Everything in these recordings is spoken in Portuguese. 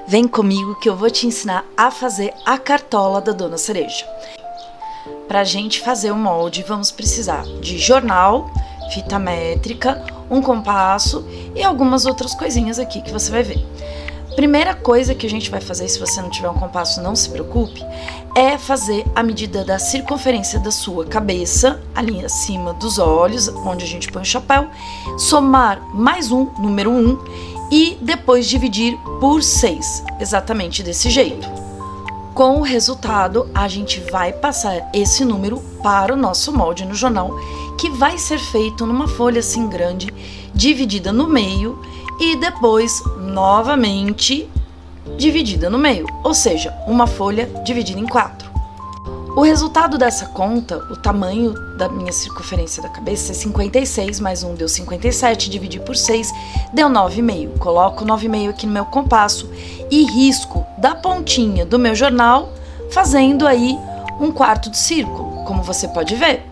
Vem comigo que eu vou te ensinar a fazer a cartola da Dona Cereja. Para a gente fazer o molde, vamos precisar de jornal, fita métrica, um compasso e algumas outras coisinhas aqui que você vai ver. Primeira coisa que a gente vai fazer, se você não tiver um compasso, não se preocupe, é fazer a medida da circunferência da sua cabeça, ali acima dos olhos, onde a gente põe o chapéu, somar mais um, número 1, e depois dividir por 6, exatamente desse jeito. Com o resultado, a gente vai passar esse número para o nosso molde no jornal, que vai ser feito numa folha assim grande, dividida no meio e depois novamente dividida no meio, ou seja, uma folha dividida em 4. O resultado dessa conta, o tamanho da minha circunferência da cabeça é 56, mais 1 deu 57, dividi por 6, deu 9,5. Coloco 9,5 aqui no meu compasso e risco da pontinha do meu jornal, fazendo aí um quarto de círculo, como você pode ver.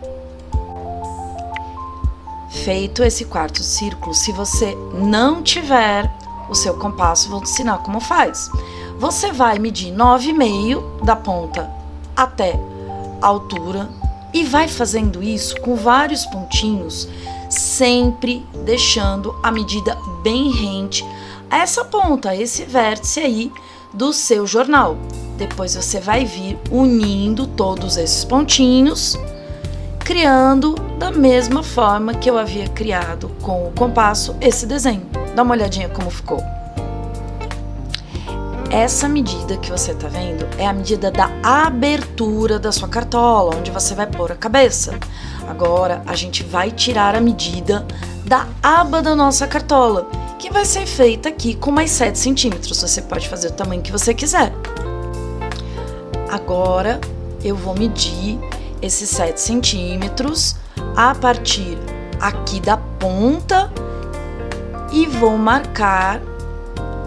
Feito esse quarto de círculo, se você não tiver o seu compasso, vou te ensinar como faz. Você vai medir 9,5 da ponta até a altura e vai fazendo isso com vários pontinhos, sempre deixando a medida bem rente a essa ponta, a esse vértice aí do seu jornal. Depois você vai vir unindo todos esses pontinhos, criando da mesma forma que eu havia criado com o compasso esse desenho. Dá uma olhadinha como ficou. Essa medida que você tá vendo é a medida da abertura da sua cartola, onde você vai pôr a cabeça. Agora a gente vai tirar a medida da aba da nossa cartola, que vai ser feita aqui com mais 7 centímetros. Você pode fazer o tamanho que você quiser. Agora eu vou medir esses 7 centímetros a partir aqui da ponta e vou marcar.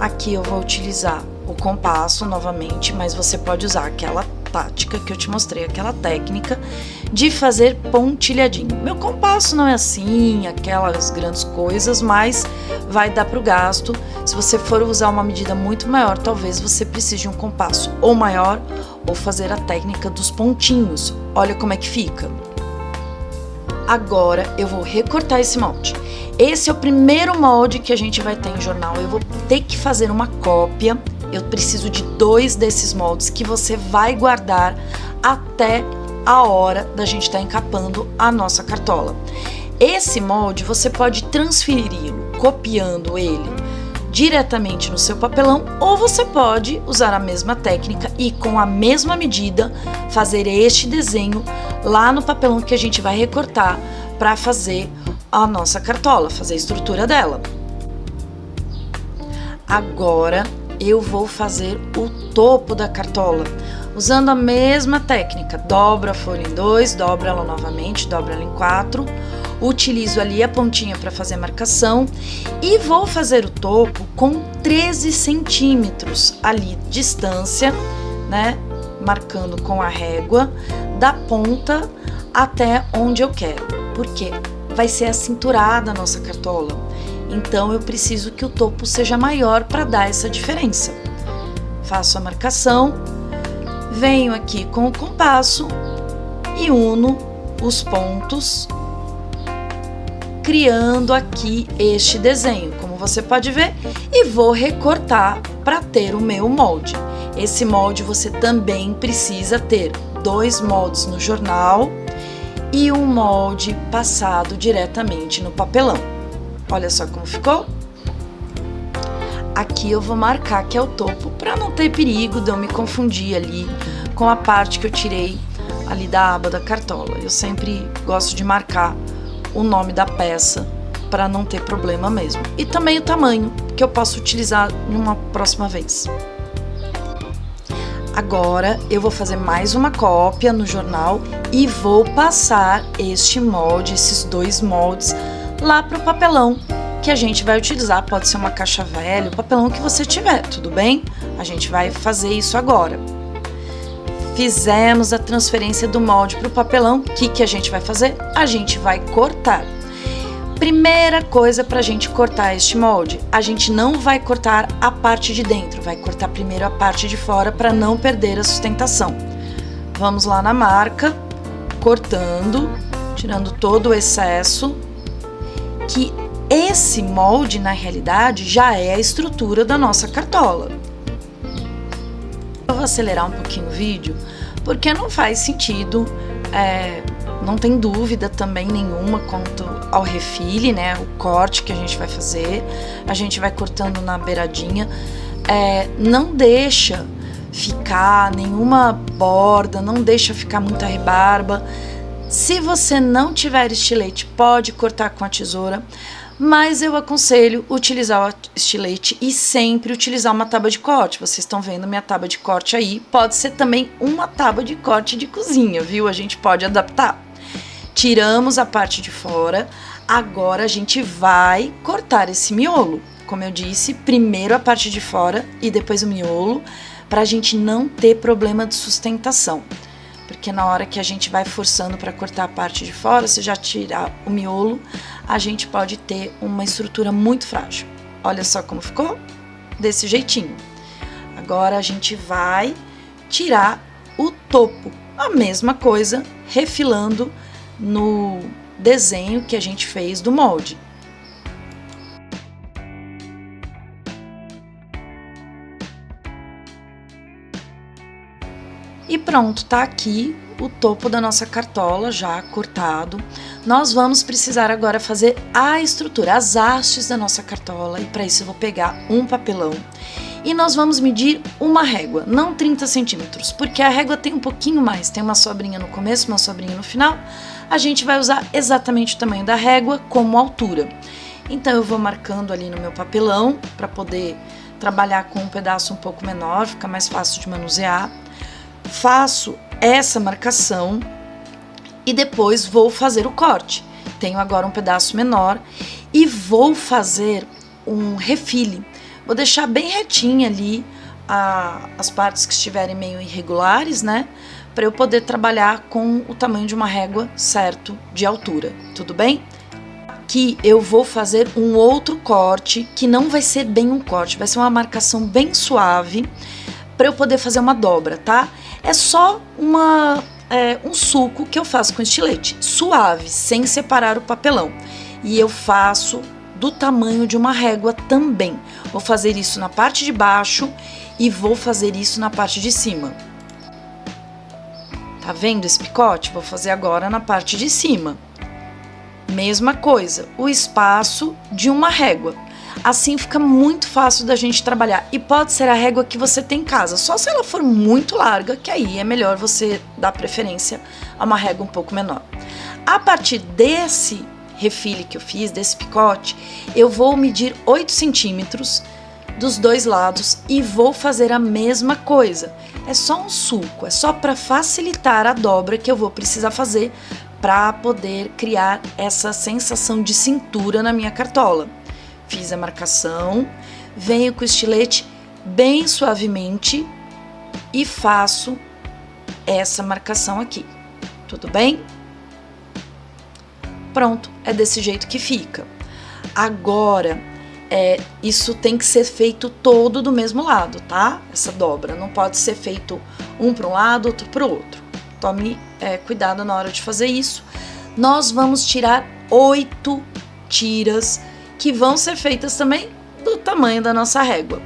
Aqui eu vou utilizar o compasso novamente, mas você pode usar aquela tática que eu te mostrei, aquela técnica de fazer pontilhadinho. Meu compasso não é assim, aquelas grandes coisas, mas vai dar para o gasto. Se você for usar uma medida muito maior, talvez você precise de um compasso ou maior ou fazer a técnica dos pontinhos. Olha como é que fica. Agora eu vou recortar esse molde. Esse é o primeiro molde que a gente vai ter em jornal. Eu vou ter que fazer uma cópia. Eu preciso de 2 desses moldes que você vai guardar até a hora da gente estar encapando a nossa cartola. Esse molde você pode transferi-lo, copiando ele diretamente no seu papelão, ou você pode usar a mesma técnica e com a mesma medida fazer este desenho lá no papelão que a gente vai recortar para fazer a nossa cartola, fazer a estrutura dela. Agora eu vou fazer o topo da cartola, usando a mesma técnica. Dobra a folha em 2, dobra ela novamente, dobra ela em 4, utilizo ali a pontinha para fazer a marcação e vou fazer o topo com 13 centímetros ali de distância, né? Marcando com a régua da ponta até onde eu quero, porque vai ser a cinturada a nossa cartola. Então eu preciso que o topo seja maior para dar essa diferença. Faço a marcação, venho aqui com o compasso e uno os pontos, criando aqui este desenho, como você pode ver, e vou recortar para ter o meu molde. Esse molde você também precisa ter 2 moldes no jornal e um molde passado diretamente no papelão. Olha só como ficou. Aqui eu vou marcar que é o topo, para não ter perigo de eu me confundir ali com a parte que eu tirei ali da aba da cartola. Eu sempre gosto de marcar o nome da peça para não ter problema mesmo. E também o tamanho, que eu posso utilizar numa próxima vez. Agora eu vou fazer mais uma cópia no jornal e vou passar este molde, esses 2 moldes, lá para o papelão que a gente vai utilizar. Pode ser uma caixa velha, o papelão que você tiver, tudo bem? A gente vai fazer isso agora. Fizemos a transferência do molde para o papelão. O que a gente vai fazer? A gente vai cortar. Primeira coisa para a gente cortar este molde, a gente não vai cortar a parte de dentro, vai cortar primeiro a parte de fora para não perder a sustentação. Vamos lá na marca, cortando, tirando todo o excesso, que esse molde, na realidade, já é a estrutura da nossa cartola. Eu vou acelerar um pouquinho o vídeo, porque não faz sentido, não tem dúvida também nenhuma quanto ao refile, né? O corte que a gente vai fazer, a gente vai cortando na beiradinha, não deixa ficar nenhuma borda, não deixa ficar muita rebarba. Se você não tiver estilete, pode cortar com a tesoura, mas eu aconselho utilizar o estilete e sempre utilizar uma tábua de corte. Vocês estão vendo minha tábua de corte aí, pode ser também uma tábua de corte de cozinha, viu? A gente pode adaptar. Tiramos a parte de fora, agora a gente vai cortar esse miolo. Como eu disse, primeiro a parte de fora e depois o miolo, para a gente não ter problema de sustentação. Porque na hora que a gente vai forçando para cortar a parte de fora, se já tirar o miolo, a gente pode ter uma estrutura muito frágil. Olha só como ficou? Desse jeitinho. Agora a gente vai tirar o topo. A mesma coisa, refilando no desenho que a gente fez do molde. E pronto, tá aqui o topo da nossa cartola já cortado. Nós vamos precisar agora fazer a estrutura, as hastes da nossa cartola, e para isso eu vou pegar um papelão e nós vamos medir uma régua, não 30 centímetros, porque a régua tem um pouquinho mais, tem uma sobrinha no começo, uma sobrinha no final. A gente vai usar exatamente o tamanho da régua como altura. Então eu vou marcando ali no meu papelão para poder trabalhar com um pedaço um pouco menor, fica mais fácil de manusear. Faço essa marcação e depois vou fazer o corte. Tenho agora um pedaço menor e vou fazer um refile. Vou deixar bem retinha ali as partes que estiverem meio irregulares, né? Para eu poder trabalhar com o tamanho de uma régua certo de altura, tudo bem? Aqui eu vou fazer um outro corte, que não vai ser bem um corte, vai ser uma marcação bem suave, para eu poder fazer uma dobra, tá? É só um sulco que eu faço com estilete, suave, sem separar o papelão. E eu faço do tamanho de uma régua também. Vou fazer isso na parte de baixo e vou fazer isso na parte de cima. Tá vendo esse picote? Vou fazer agora na parte de cima. Mesma coisa, o espaço de uma régua. Assim fica muito fácil da gente trabalhar. E pode ser a régua que você tem em casa, só se ela for muito larga, que aí é melhor você dar preferência a uma régua um pouco menor. A partir desse refile que eu fiz, desse picote, eu vou medir 8 centímetros dos dois lados e vou fazer a mesma coisa. É só um sulco, é só para facilitar a dobra que eu vou precisar fazer para poder criar essa sensação de cintura na minha cartola. Fiz a marcação, venho com o estilete bem suavemente e faço essa marcação aqui, tudo bem? Pronto, é desse jeito que fica. Agora, isso tem que ser feito todo do mesmo lado, tá? Essa dobra, não pode ser feito um para um lado, outro para o outro. Tome cuidado na hora de fazer isso. Nós vamos tirar 8 tiras que vão ser feitas também do tamanho da nossa régua.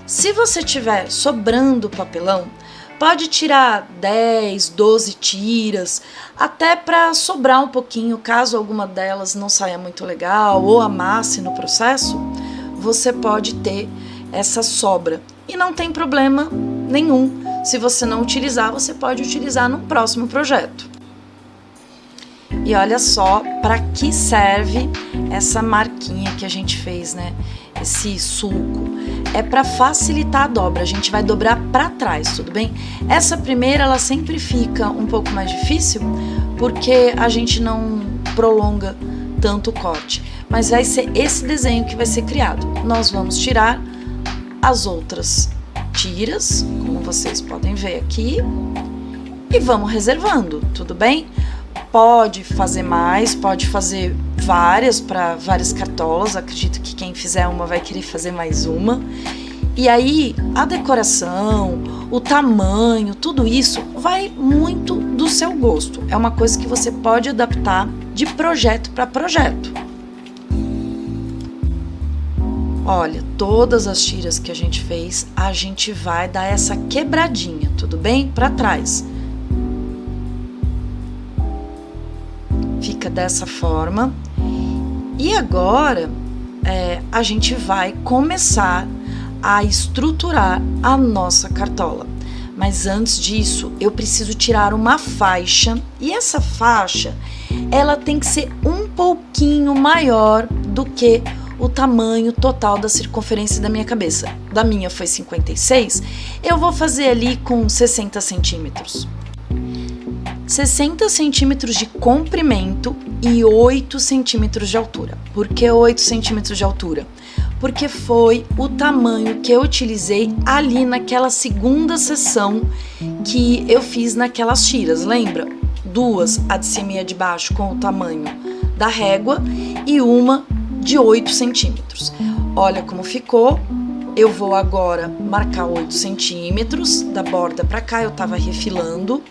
Se você tiver sobrando papelão, pode tirar 10, 12 tiras, até para sobrar um pouquinho, caso alguma delas não saia muito legal ou amasse no processo, você pode ter essa sobra. E não tem problema nenhum. Se você não utilizar, você pode utilizar num próximo projeto. E olha só para que serve essa marquinha que a gente fez, né? Esse sulco. É para facilitar a dobra, a gente vai dobrar para trás, tudo bem? Essa primeira, ela sempre fica um pouco mais difícil, porque a gente não prolonga tanto o corte. Mas vai ser esse desenho que vai ser criado. Nós vamos tirar as outras tiras, como vocês podem ver aqui, e vamos reservando, tudo bem? pode fazer mais, pode fazer várias para várias cartolas. Acredito que quem fizer uma vai querer fazer mais uma. E aí a decoração, o tamanho, tudo isso vai muito do seu gosto. É uma coisa que você pode adaptar de projeto para projeto. Olha, todas as tiras que a gente fez, a gente vai dar essa quebradinha, tudo bem? Para trás. Fica dessa forma. E agora, a gente vai começar a estruturar a nossa cartola. Mas antes disso, eu preciso tirar uma faixa. E essa faixa, ela tem que ser um pouquinho maior do que o tamanho total da circunferência da minha cabeça. Da minha foi 56, eu vou fazer ali com 60 centímetros. 60 centímetros de comprimento e 8 centímetros de altura. Por que 8 centímetros de altura? Porque foi o tamanho que eu utilizei ali naquela segunda sessão que eu fiz naquelas tiras, lembra? Duas, a de cima e a de baixo, com o tamanho da régua e uma de 8 centímetros. Olha como ficou. Eu vou agora marcar 8 centímetros da borda para cá, eu tava refilando.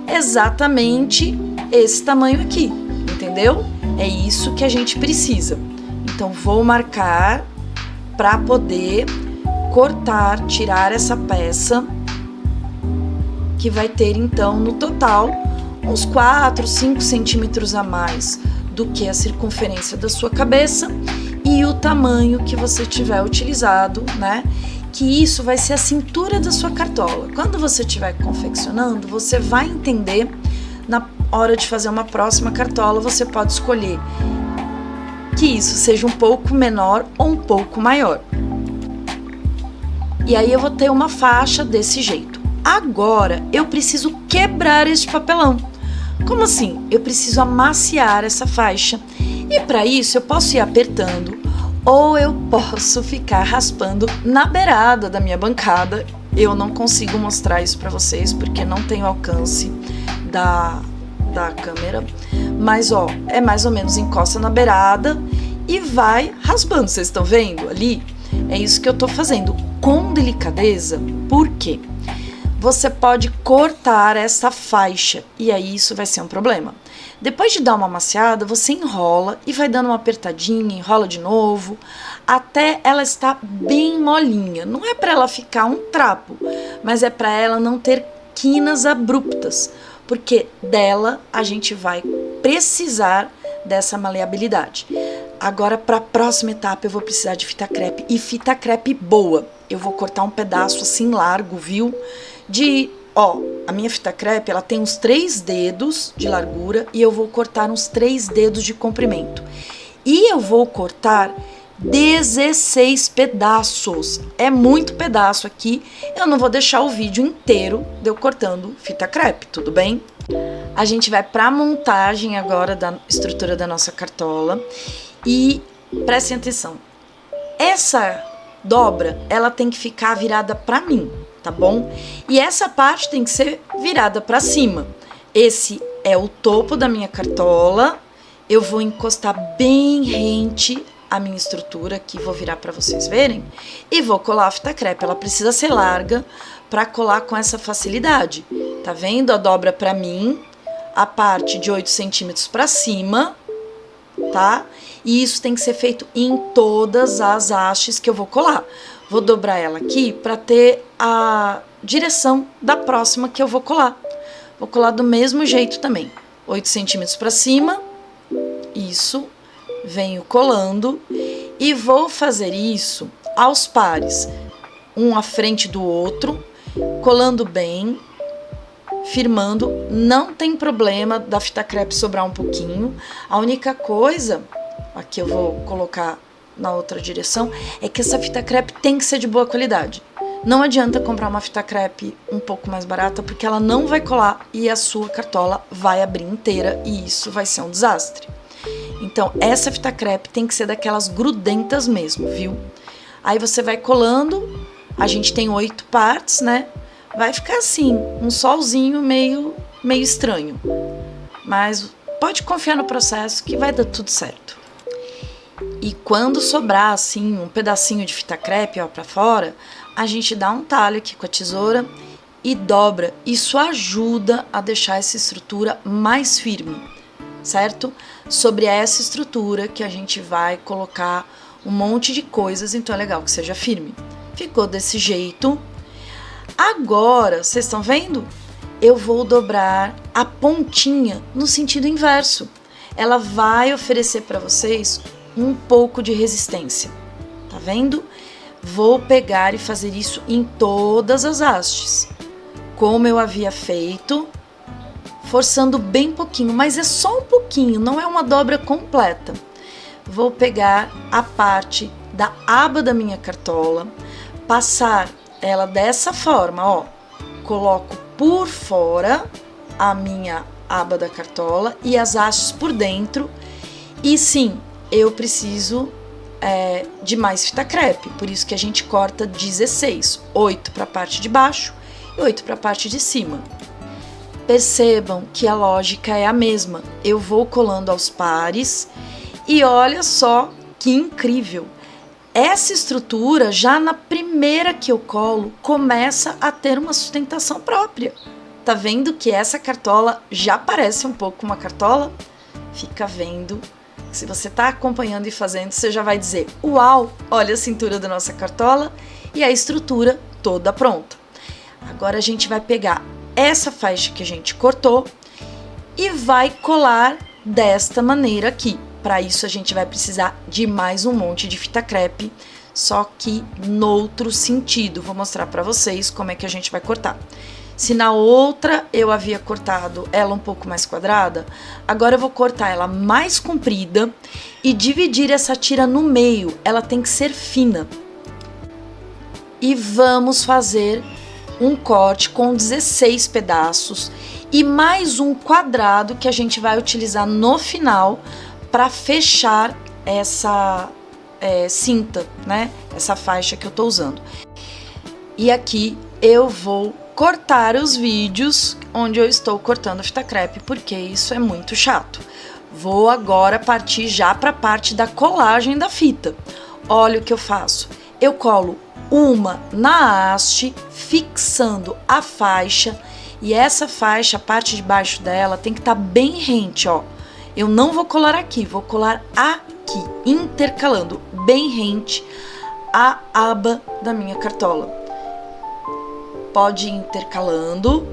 Exatamente esse tamanho aqui, entendeu? É isso que a gente precisa. Então, vou marcar para poder cortar, tirar essa peça, que vai ter, então, no total, uns 4, 5 centímetros a mais do que a circunferência da sua cabeça e o tamanho que você tiver utilizado, né? Que isso vai ser a cintura da sua cartola. Quando você estiver confeccionando, você vai entender, na hora de fazer uma próxima cartola, você pode escolher que isso seja um pouco menor ou um pouco maior. E aí eu vou ter uma faixa desse jeito. Agora eu preciso quebrar este papelão. Como assim? Eu preciso amaciar essa faixa. E para isso eu posso ir apertando ou eu posso ficar raspando na beirada da minha bancada. Eu não consigo mostrar isso para vocês porque não tenho alcance da câmera. Mas ó, é mais ou menos encosta na beirada e vai raspando. Vocês estão vendo ali? É isso que eu tô fazendo com delicadeza. Por quê? Você pode cortar essa faixa e aí isso vai ser um problema. Depois de dar uma amaciada, você enrola e vai dando uma apertadinha, enrola de novo, até ela estar bem molinha. Não é para ela ficar um trapo, mas é para ela não ter quinas abruptas, porque dela a gente vai precisar dessa maleabilidade. Agora, para a próxima etapa, eu vou precisar de fita crepe, e fita crepe boa. Eu vou cortar um pedaço assim largo, viu? A minha fita crepe, ela tem uns 3 dedos de largura e eu vou cortar uns 3 dedos de comprimento. E eu vou cortar 16 pedaços. É muito pedaço aqui. Eu não vou deixar o vídeo inteiro de eu cortando fita crepe, tudo bem? A gente vai para a montagem agora da estrutura da nossa cartola. E prestem atenção. Essa dobra, ela tem que ficar virada para mim, tá bom? E essa parte tem que ser virada para cima. Esse é o topo da minha cartola. Eu vou encostar bem rente a minha estrutura aqui, vou virar para vocês verem, e vou colar a fita crepe. Ela precisa ser larga para colar com essa facilidade. Tá vendo? A dobra para mim, a parte de 8 centímetros para cima, tá? E isso tem que ser feito em todas as hastes que eu vou colar. Vou dobrar ela aqui para ter a direção da próxima que eu vou colar. Vou colar do mesmo jeito também. 8 centímetros para cima. Isso. Venho colando. E vou fazer isso aos pares. Um à frente do outro. Colando bem. Firmando. Não tem problema da fita crepe sobrar um pouquinho. A única coisa... Aqui eu vou colocar na outra direção, é que essa fita crepe tem que ser de boa qualidade. Não adianta comprar uma fita crepe um pouco mais barata, porque ela não vai colar e a sua cartola vai abrir inteira e isso vai ser um desastre. Então, essa fita crepe tem que ser daquelas grudentas mesmo, viu? Aí você vai colando, a gente tem 8 partes, né? Vai ficar assim, um solzinho meio estranho. mas pode confiar no processo que vai dar tudo certo. E quando sobrar assim um pedacinho de fita crepe ó, para fora, a gente dá um talho aqui com a tesoura e dobra. Isso ajuda a deixar essa estrutura mais firme, certo? Sobre essa estrutura que a gente vai colocar um monte de coisas, então é legal que seja firme. Ficou desse jeito. Agora, vocês estão vendo? Eu vou dobrar a pontinha no sentido inverso. Ela vai oferecer para vocês um pouco de resistência. Tá vendo? Vou pegar e fazer isso em todas as hastes, como eu havia feito, forçando bem pouquinho, mas é só um pouquinho, não é uma dobra completa. Vou pegar a parte da aba da minha cartola, passar ela dessa forma, ó, coloco por fora a minha aba da cartola e as hastes por dentro, e sim, eu preciso de mais fita crepe, por isso que a gente corta 16, 8 para a parte de baixo e 8 para a parte de cima. Percebam que a lógica é a mesma, eu vou colando aos pares e olha só que incrível, essa estrutura já na primeira que eu colo começa a ter uma sustentação própria. Tá vendo que essa cartola já parece um pouco uma cartola? Fica vendo. Se você está acompanhando e fazendo, você já vai dizer, uau, olha a cintura da nossa cartola e a estrutura toda pronta. Agora a gente vai pegar essa faixa que a gente cortou e vai colar desta maneira aqui. Para isso a gente vai precisar de mais um monte de fita crepe, só que no outro sentido. Vou mostrar para vocês como é que a gente vai cortar. Se na outra eu havia cortado ela um pouco mais quadrada, agora eu vou cortar ela mais comprida e dividir essa tira no meio, ela tem que ser fina. E vamos fazer um corte com 16 pedaços e mais um quadrado que a gente vai utilizar no final para fechar essa cinta, né? Essa faixa que eu tô usando. E aqui eu vou cortar os vídeos onde eu estou cortando fita crepe, porque isso é muito chato. Vou agora partir já para a parte da colagem da fita. Olha o que eu faço. Eu colo uma na haste, fixando a faixa, e essa faixa, a parte de baixo dela, tem que estar bem rente, ó. Eu não vou colar aqui, vou colar aqui, intercalando bem rente a aba da minha cartola. Pode ir intercalando,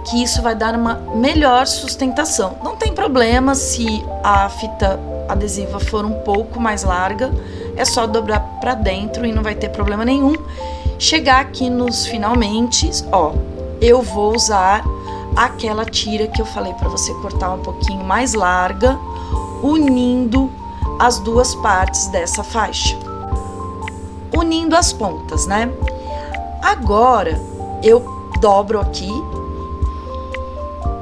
que isso vai dar uma melhor sustentação. Não tem problema se a fita adesiva for um pouco mais larga, é só dobrar para dentro e não vai ter problema nenhum. Chegar aqui nos finalmente, ó, eu vou usar aquela tira que eu falei para você cortar um pouquinho mais larga, unindo as duas partes dessa faixa, unindo as pontas, né? Agora eu dobro aqui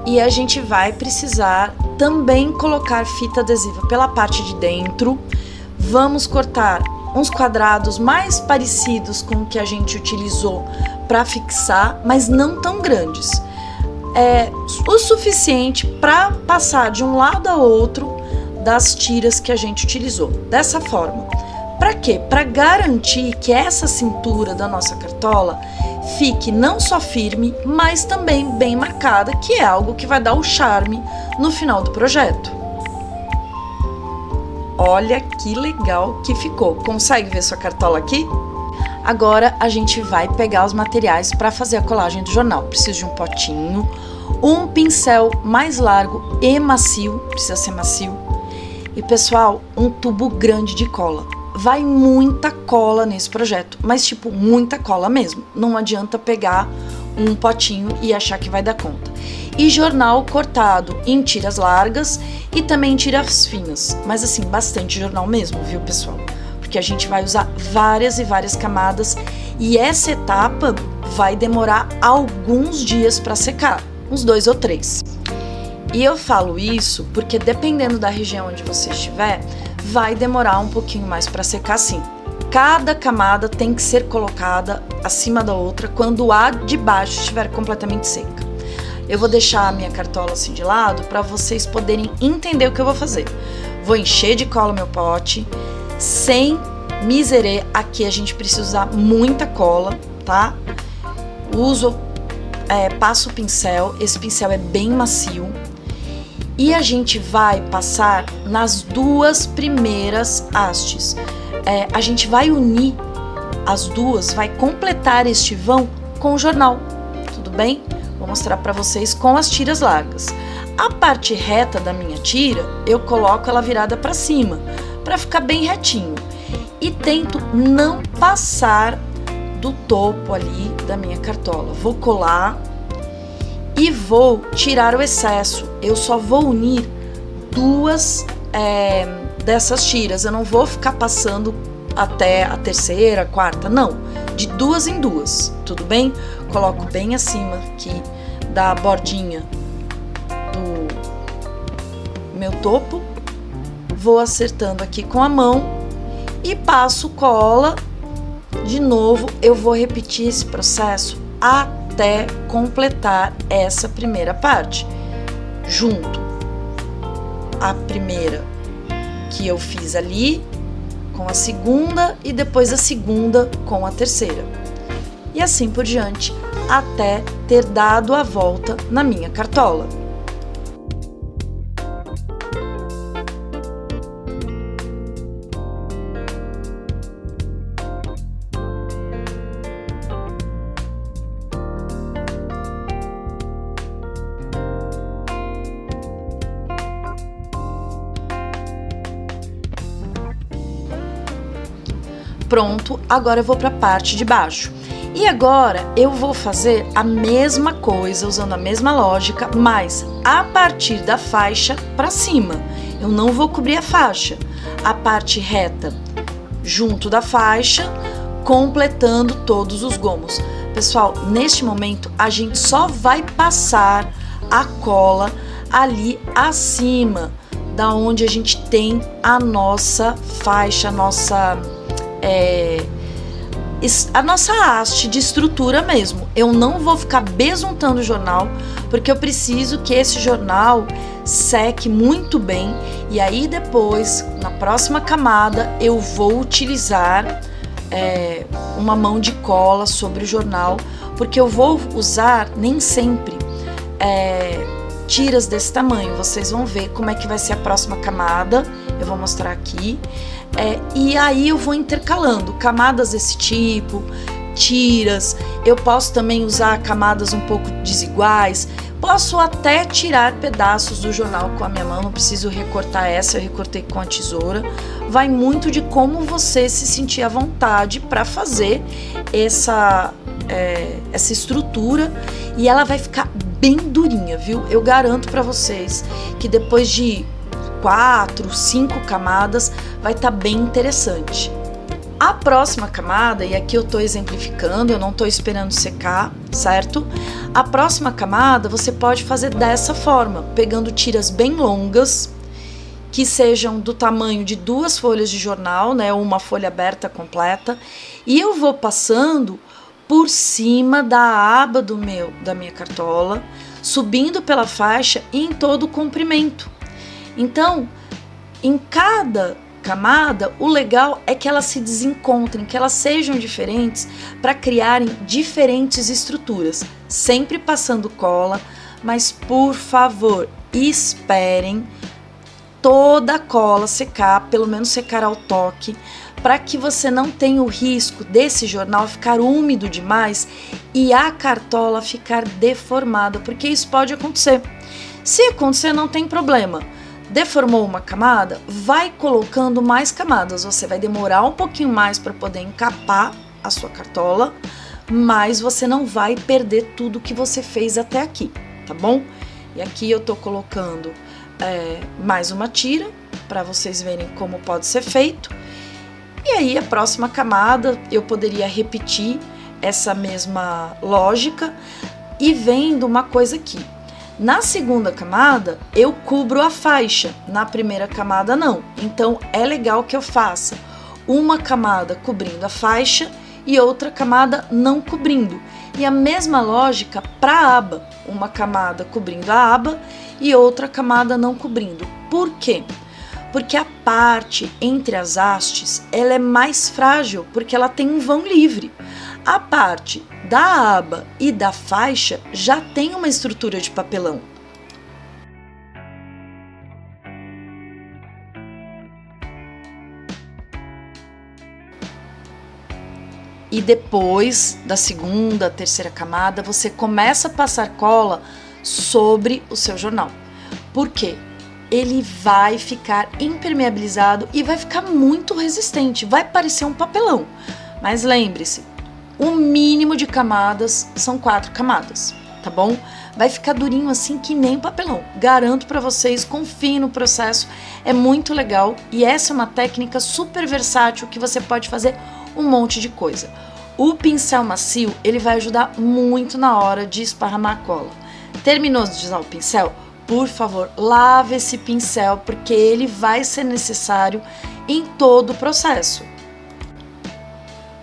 e a gente vai precisar também colocar fita adesiva pela parte de dentro. Vamos cortar uns quadrados mais parecidos com o que a gente utilizou para fixar, mas não tão grandes. É o suficiente para passar de um lado a outro das tiras que a gente utilizou. Dessa forma. Para quê? Para garantir que essa cintura da nossa cartola fique não só firme, mas também bem marcada, que é algo que vai dar o charme no final do projeto. Olha que legal que ficou. Consegue ver sua cartola aqui? Agora a gente vai pegar os materiais para fazer a colagem do jornal. Preciso de um potinho, um pincel mais largo e macio, precisa ser macio, e pessoal, um tubo grande de cola. Vai muita cola nesse projeto, mas tipo, muita cola mesmo. Não adianta pegar um potinho e achar que vai dar conta. E jornal cortado em tiras largas e também em tiras finas. Mas assim, bastante jornal mesmo, viu, pessoal? Porque a gente vai usar várias e várias camadas e essa etapa vai demorar alguns dias para secar, uns 2 ou 3. E eu falo isso porque dependendo da região onde você estiver, vai demorar um pouquinho mais para secar sim. Cada camada tem que ser colocada acima da outra quando a de baixo estiver completamente seca. Eu vou deixar a minha cartola assim de lado para vocês poderem entender o que eu vou fazer. Vou encher de cola meu pote, sem miserê. Aqui a gente precisa usar muita cola, tá? Passo o pincel, esse pincel é bem macio. E a gente vai passar nas 2 primeiras hastes. A gente vai unir as duas, vai completar este vão com o jornal, tudo bem? Vou mostrar para vocês com as tiras largas. A parte reta da minha tira, eu coloco ela virada para cima, para ficar bem retinho. E tento não passar do topo ali da minha cartola. Vou colar e vou tirar o excesso. Eu só vou unir 2 dessas tiras. Eu não vou ficar passando até a terceira, quarta, não. De 2 em 2, tudo bem? Coloco bem acima aqui da bordinha do meu topo. Vou acertando aqui com a mão e passo cola. De novo, eu vou repetir esse processo até completar essa primeira parte. Junto a primeira que eu fiz ali com a segunda e depois a segunda com a terceira. E assim por diante, até ter dado a volta na minha cartola. Pronto, agora eu vou para a parte de baixo. E agora eu vou fazer a mesma coisa, usando a mesma lógica, mas a partir da faixa para cima. Eu não vou cobrir a faixa. A parte reta junto da faixa, completando todos os gomos. Pessoal, neste momento a gente só vai passar a cola ali acima, da onde a gente tem a nossa faixa, a nossa haste de estrutura mesmo. Eu não vou ficar besuntando o jornal, porque eu preciso que esse jornal seque muito bem, e aí depois, na próxima camada, eu vou utilizar uma mão de cola sobre o jornal, porque eu vou usar nem sempre tiras desse tamanho. Vocês vão ver como é que vai ser a próxima camada, eu vou mostrar aqui. E aí eu vou intercalando camadas desse tipo, tiras. Eu posso também usar camadas um pouco desiguais. Posso até tirar pedaços do jornal com a minha mão, não preciso recortar essa, eu recortei com a tesoura. Vai muito de como você se sentir à vontade para fazer essa estrutura, e ela vai ficar bem durinha, viu? Eu garanto para vocês que depois de 4, 5 camadas vai estar bem interessante. A próxima camada, e aqui eu tô exemplificando, eu não tô esperando secar, certo? A próxima camada você pode fazer dessa forma, pegando tiras bem longas, que sejam do tamanho de 2 folhas de jornal, né, ou uma folha aberta completa, e eu vou passando por cima da aba da minha cartola, subindo pela faixa e em todo o comprimento. Então, em cada camada, o legal é que elas se desencontrem, que elas sejam diferentes para criarem diferentes estruturas, sempre passando cola, mas por favor, esperem toda a cola secar, pelo menos secar ao toque, para que você não tenha o risco desse jornal ficar úmido demais e a cartola ficar deformada, porque isso pode acontecer. Se acontecer, não tem problema. Deformou uma camada, vai colocando mais camadas. Você vai demorar um pouquinho mais para poder encapar a sua cartola, mas você não vai perder tudo que você fez até aqui, tá bom? E aqui eu tô colocando mais uma tira para vocês verem como pode ser feito. E aí a próxima camada eu poderia repetir essa mesma lógica e vendo uma coisa aqui. Na segunda camada, eu cubro a faixa, na primeira camada não. Então, é legal que eu faça uma camada cobrindo a faixa e outra camada não cobrindo. E a mesma lógica para a aba, uma camada cobrindo a aba e outra camada não cobrindo. Por quê? Porque a parte entre as hastes, ela é mais frágil, porque ela tem um vão livre. A parte da aba e da faixa já tem uma estrutura de papelão. E depois da segunda, terceira camada, você começa a passar cola sobre o seu jornal. Por quê? Ele vai ficar impermeabilizado e vai ficar muito resistente, vai parecer um papelão. Mas lembre-se, o mínimo de camadas são 4 camadas, tá bom? Vai ficar durinho assim que nem papelão. Garanto para vocês, confiem no processo, é muito legal e essa é uma técnica super versátil que você pode fazer um monte de coisa. O pincel macio, ele vai ajudar muito na hora de esparramar a cola. Terminou de usar o pincel? Por favor, lave esse pincel, porque ele vai ser necessário em todo o processo.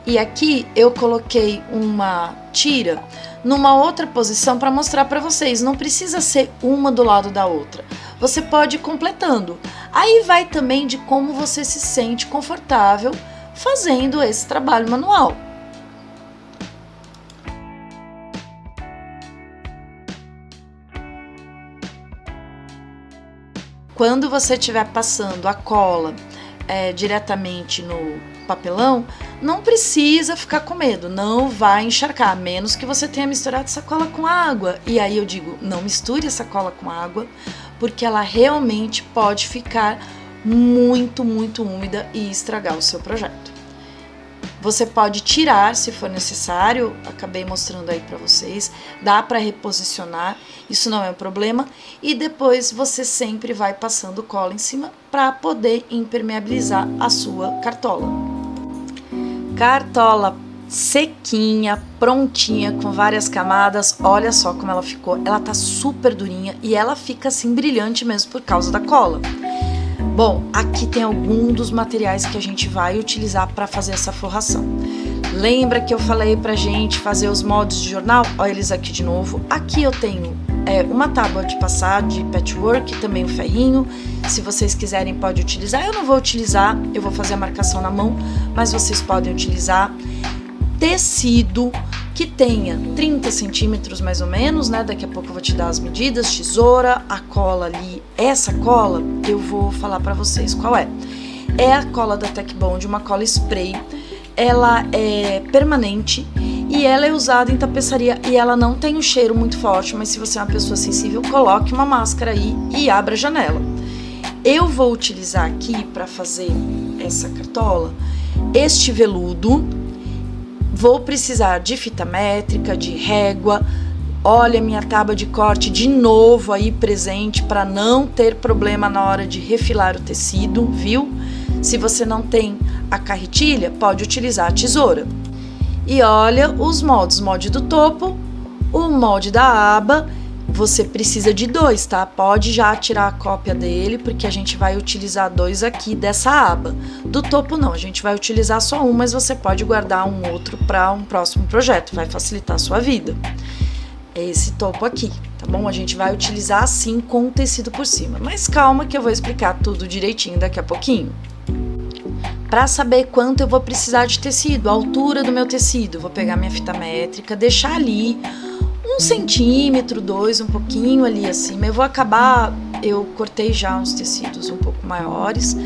E aqui eu coloquei uma tira numa outra posição para mostrar para vocês. Não precisa ser uma do lado da outra. Você pode ir completando. Aí vai também de como você se sente confortável fazendo esse trabalho manual. Quando você estiver passando a cola diretamente no papelão, não precisa ficar com medo, não vai encharcar, a menos que você tenha misturado essa cola com água. E aí eu digo, não misture essa cola com água, porque ela realmente pode ficar muito úmida e estragar o seu projeto. Você pode tirar se for necessário, acabei mostrando aí para vocês, dá para reposicionar, isso não é um problema, e depois você sempre vai passando cola em cima para poder impermeabilizar a sua cartola. Cartola sequinha, prontinha, com várias camadas, olha só como ela ficou, ela tá super durinha e ela fica assim brilhante mesmo por causa da cola. Bom, aqui tem algum dos materiais que a gente vai utilizar para fazer essa forração. Lembra que eu falei pra gente fazer os moldes de jornal? Olha eles aqui de novo. Aqui eu tenho uma tábua de passar de patchwork, também um ferrinho. Se vocês quiserem pode utilizar. Eu não vou utilizar, eu vou fazer a marcação na mão, mas vocês podem utilizar. Tecido que tenha 30 centímetros mais ou menos, né? Daqui a pouco eu vou te dar as medidas, tesoura, a cola ali. Essa cola eu vou falar pra vocês qual é. É a cola da Tech Bond, uma cola spray. Ela é permanente e ela é usada em tapeçaria e ela não tem um cheiro muito forte, mas se você é uma pessoa sensível, coloque uma máscara aí e abra a janela. Eu vou utilizar aqui para fazer essa cartola este veludo. Vou precisar de fita métrica, de régua. Olha minha tábua de corte de novo aí presente para não ter problema na hora de refilar o tecido, viu? Se você não tem a carretilha, pode utilizar a tesoura. E olha os moldes, o molde do topo, o molde da aba. Você precisa de 2, tá? Pode já tirar a cópia dele, porque a gente vai utilizar 2 aqui dessa aba. Do topo não, a gente vai utilizar só um, mas você pode guardar um outro para um próximo projeto, vai facilitar a sua vida. É esse topo aqui, tá bom? A gente vai utilizar assim com o tecido por cima, mas calma que eu vou explicar tudo direitinho daqui a pouquinho. Para saber quanto eu vou precisar de tecido, a altura do meu tecido, vou pegar minha fita métrica, deixar ali 1 centímetro, 2, um pouquinho ali acima. Eu cortei já uns tecidos um pouco maiores,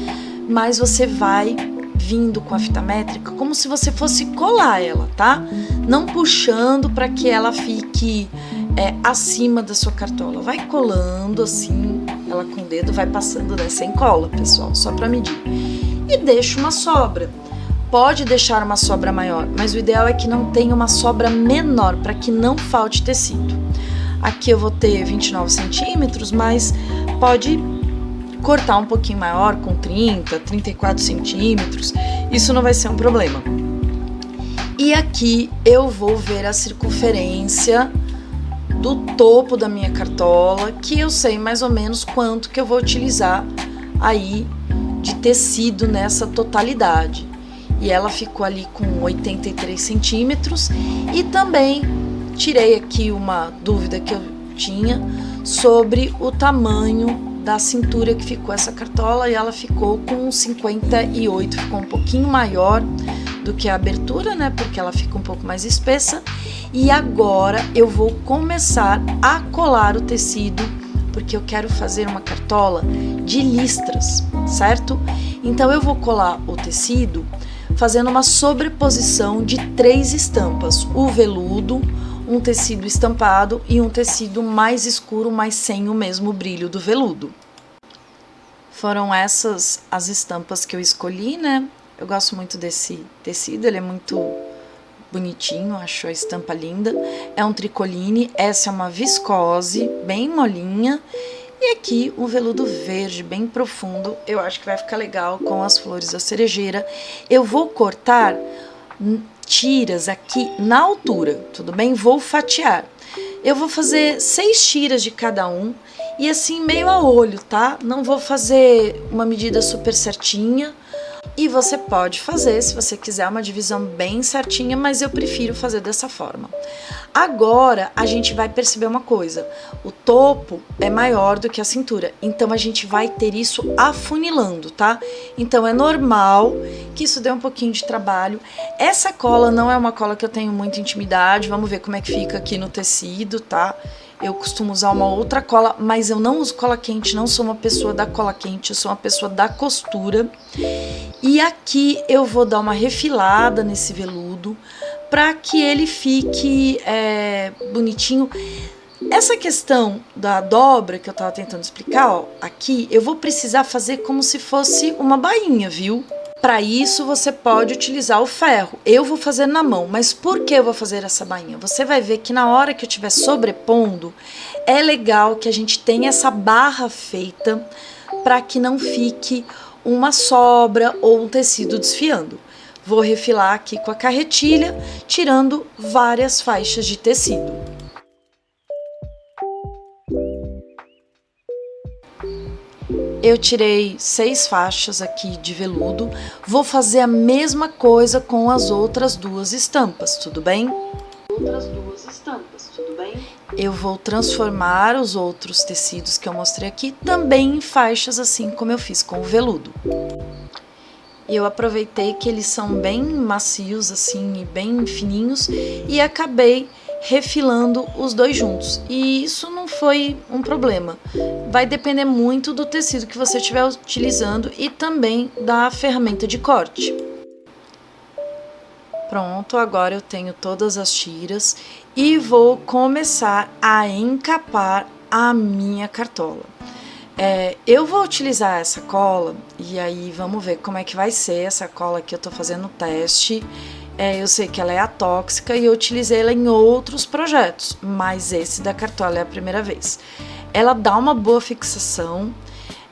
mas você vai vindo com a fita métrica como se você fosse colar ela, tá? Não puxando para que ela fique acima da sua cartola. Vai colando assim, ela com o dedo vai passando, né? Sem cola, pessoal, só para medir. E deixa uma sobra. Pode deixar uma sobra maior, mas o ideal é que não tenha uma sobra menor, para que não falte tecido. Aqui eu vou ter 29 centímetros, mas pode cortar um pouquinho maior, com 30, 34 centímetros, isso não vai ser um problema. E aqui eu vou ver a circunferência do topo da minha cartola, que eu sei mais ou menos quanto que eu vou utilizar aí de tecido nessa totalidade. e ela ficou ali com 83 centímetros. E também tirei aqui uma dúvida que eu tinha sobre o tamanho da cintura que ficou essa cartola, e ela ficou com 58, ficou um pouquinho maior do que a abertura, né, porque ela fica um pouco mais espessa. E agora eu vou começar a colar o tecido, porque eu quero fazer uma cartola de listras, certo? Então eu vou colar o tecido fazendo uma sobreposição de 3 estampas: o veludo, um tecido estampado e um tecido mais escuro, mas sem o mesmo brilho do veludo. Foram essas as estampas que eu escolhi, né? Eu gosto muito desse tecido, ele é muito bonitinho, acho a estampa linda. É um tricoline, essa é uma viscose, bem molinha. E aqui um veludo verde, bem profundo, eu acho que vai ficar legal com as flores da cerejeira. Eu vou cortar tiras aqui na altura, tudo bem? Vou fatiar. Eu vou fazer 6 tiras de cada um e assim meio a olho, tá? Não vou fazer uma medida super certinha. E você pode fazer, se você quiser, uma divisão bem certinha, mas eu prefiro fazer dessa forma. Agora, a gente vai perceber uma coisa: o topo é maior do que a cintura, então a gente vai ter isso afunilando, tá? Então é normal que isso dê um pouquinho de trabalho. Essa cola não é uma cola que eu tenho muita intimidade, vamos ver como é que fica aqui no tecido, tá? Eu costumo usar uma outra cola, mas eu não uso cola quente, não sou uma pessoa da cola quente, eu sou uma pessoa da costura. E aqui eu vou dar uma refilada nesse veludo para que ele fique bonitinho. Essa questão da dobra que eu tava tentando explicar, ó, aqui eu vou precisar fazer como se fosse uma bainha, viu? Para isso você pode utilizar o ferro. Eu vou fazer na mão, mas por que eu vou fazer essa bainha? Você vai ver que na hora que eu estiver sobrepondo, é legal que a gente tenha essa barra feita para que não fique uma sobra ou um tecido desfiando. Vou refilar aqui com a carretilha, tirando várias faixas de tecido. Eu tirei 6 faixas aqui de veludo, vou fazer a mesma coisa com as outras 2 estampas, tudo bem? Eu vou transformar os outros tecidos que eu mostrei aqui também em faixas, assim como eu fiz com o veludo. Eu aproveitei que eles são bem macios assim e bem fininhos e acabei refilando os dois juntos. E isso não foi um problema. Vai depender muito do tecido que você estiver utilizando e também da ferramenta de corte. Pronto, agora eu tenho todas as tiras e vou começar a encapar a minha cartola. Eu vou utilizar essa cola e aí vamos ver como é que vai ser essa cola que eu tô fazendo o teste. Eu sei que ela é atóxica e eu utilizei ela em outros projetos, mas esse da cartola é a primeira vez. Ela dá uma boa fixação,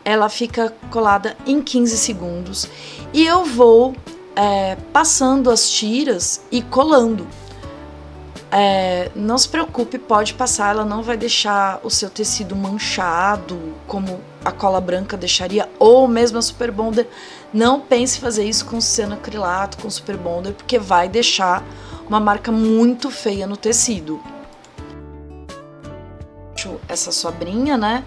ela fica colada em 15 segundos e eu vou passando as tiras e colando. Não se preocupe, pode passar, ela não vai deixar o seu tecido manchado como a cola branca deixaria, ou mesmo a Super Bonder. Não pense em fazer isso com cianoacrilato, com Super Bonder, porque vai deixar uma marca muito feia no tecido. Essa sobrinha, né?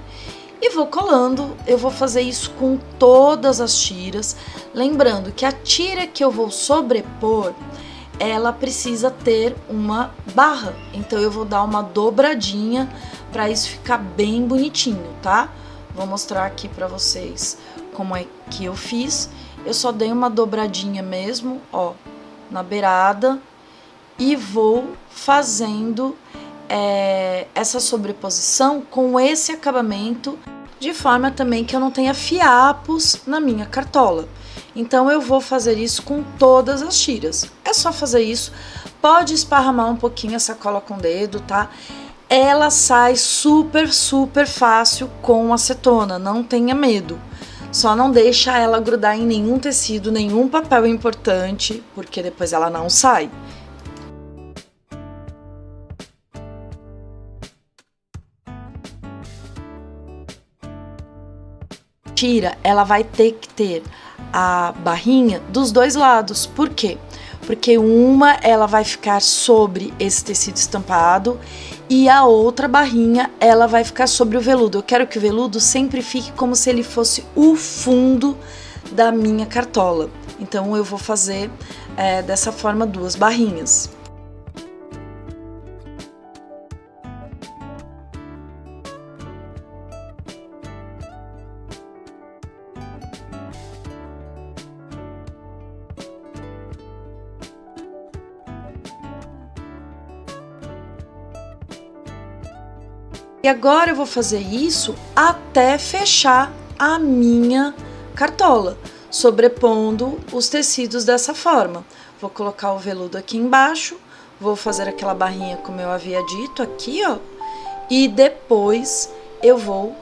E vou colando. Eu vou fazer isso com todas as tiras, lembrando que a tira que eu vou sobrepor, ela precisa ter uma barra, então eu vou dar uma dobradinha para isso ficar bem bonitinho, tá? Vou mostrar aqui para vocês como é que eu fiz. Eu só dei uma dobradinha mesmo, ó, na beirada e vou fazendo essa sobreposição com esse acabamento, de forma também que eu não tenha fiapos na minha cartola. Então eu vou fazer isso com todas as tiras. É só fazer isso. Pode esparramar um pouquinho essa cola com o dedo, tá? Ela sai super, super fácil com acetona, não tenha medo. Só não deixa ela grudar em nenhum tecido, nenhum papel importante, porque depois ela não sai. Tira, ela vai ter que ter a barrinha dos dois lados. Por quê? Porque uma ela vai ficar sobre esse tecido estampado e a outra barrinha ela vai ficar sobre o veludo. Eu quero que o veludo sempre fique como se ele fosse o fundo da minha cartola. Então eu vou fazer dessa forma 2 barrinhas. E agora eu vou fazer isso até fechar a minha cartola, sobrepondo os tecidos dessa forma. Vou colocar o veludo aqui embaixo, vou fazer aquela barrinha como eu havia dito aqui, ó, e depois eu vou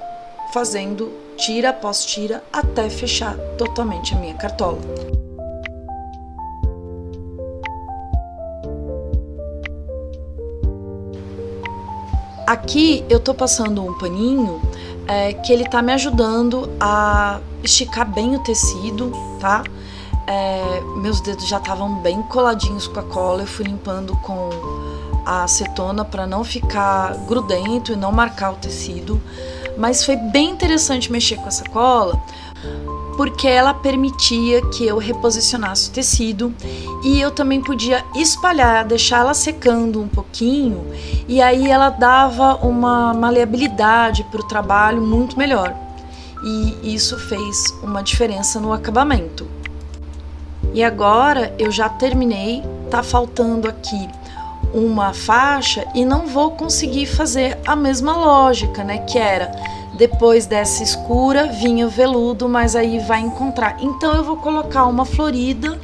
fazendo tira após tira até fechar totalmente a minha cartola. Aqui eu tô passando um paninho que ele tá me ajudando a esticar bem o tecido, tá? Meus dedos já estavam bem coladinhos com a cola, eu fui limpando com a acetona para não ficar grudento e não marcar o tecido, mas foi bem interessante mexer com essa cola, porque ela permitia que eu reposicionasse o tecido e eu também podia espalhar, deixar ela secando um pouquinho, e aí ela dava uma maleabilidade para o trabalho muito melhor, e isso fez uma diferença no acabamento. E agora eu já terminei, tá faltando aqui uma faixa e não vou conseguir fazer a mesma lógica, né, que era depois dessa escura vinha o veludo, mas aí vai encontrar. Então eu vou colocar uma florida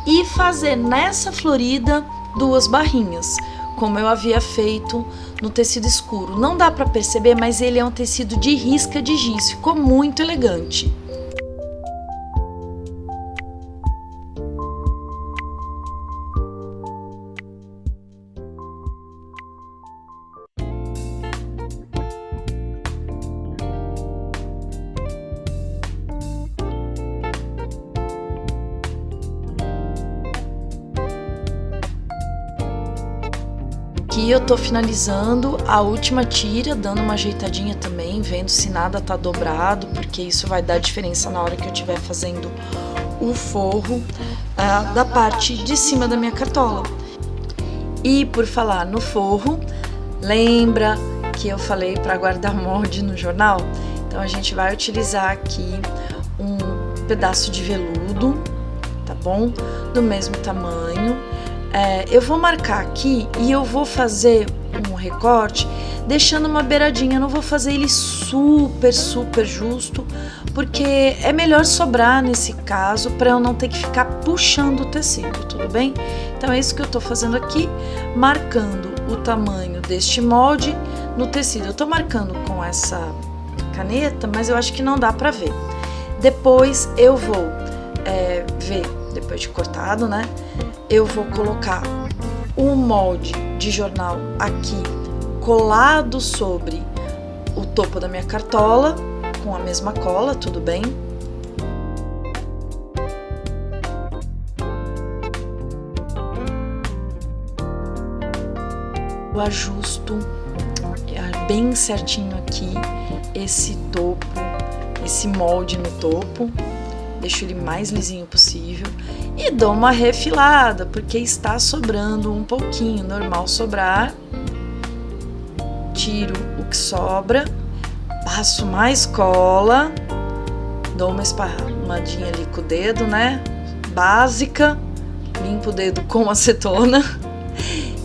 e fazer nessa florida 2 barrinhas, como eu havia feito no tecido escuro. Não dá para perceber, mas ele é um tecido de risca de giz, ficou muito elegante. Aqui eu tô finalizando a última tira, dando uma ajeitadinha também, vendo se nada tá dobrado, porque isso vai dar diferença na hora que eu estiver fazendo o forro da parte de cima da minha cartola. E por falar no forro, lembra que eu falei para guardar molde no jornal? Então a gente vai utilizar aqui um pedaço de veludo, tá bom? Do mesmo tamanho. Eu vou marcar aqui e eu vou fazer um recorte deixando uma beiradinha, eu não vou fazer ele super justo, porque é melhor sobrar nesse caso para eu não ter que ficar puxando o tecido, tudo bem? Então é isso que eu tô fazendo aqui, marcando o tamanho deste molde no tecido. Eu tô marcando com essa caneta, mas eu acho que não dá para ver. Depois eu vou ver, depois de cortado, né? Eu vou colocar o molde de jornal aqui colado sobre o topo da minha cartola, com a mesma cola, tudo bem? Eu ajusto bem certinho aqui esse topo, esse molde no topo, deixo ele mais lisinho possível e dou uma refilada, porque está sobrando um pouquinho, normal sobrar. Tiro o que sobra, passo mais cola, dou uma esparramadinha ali com o dedo, né? Básica, limpo o dedo com acetona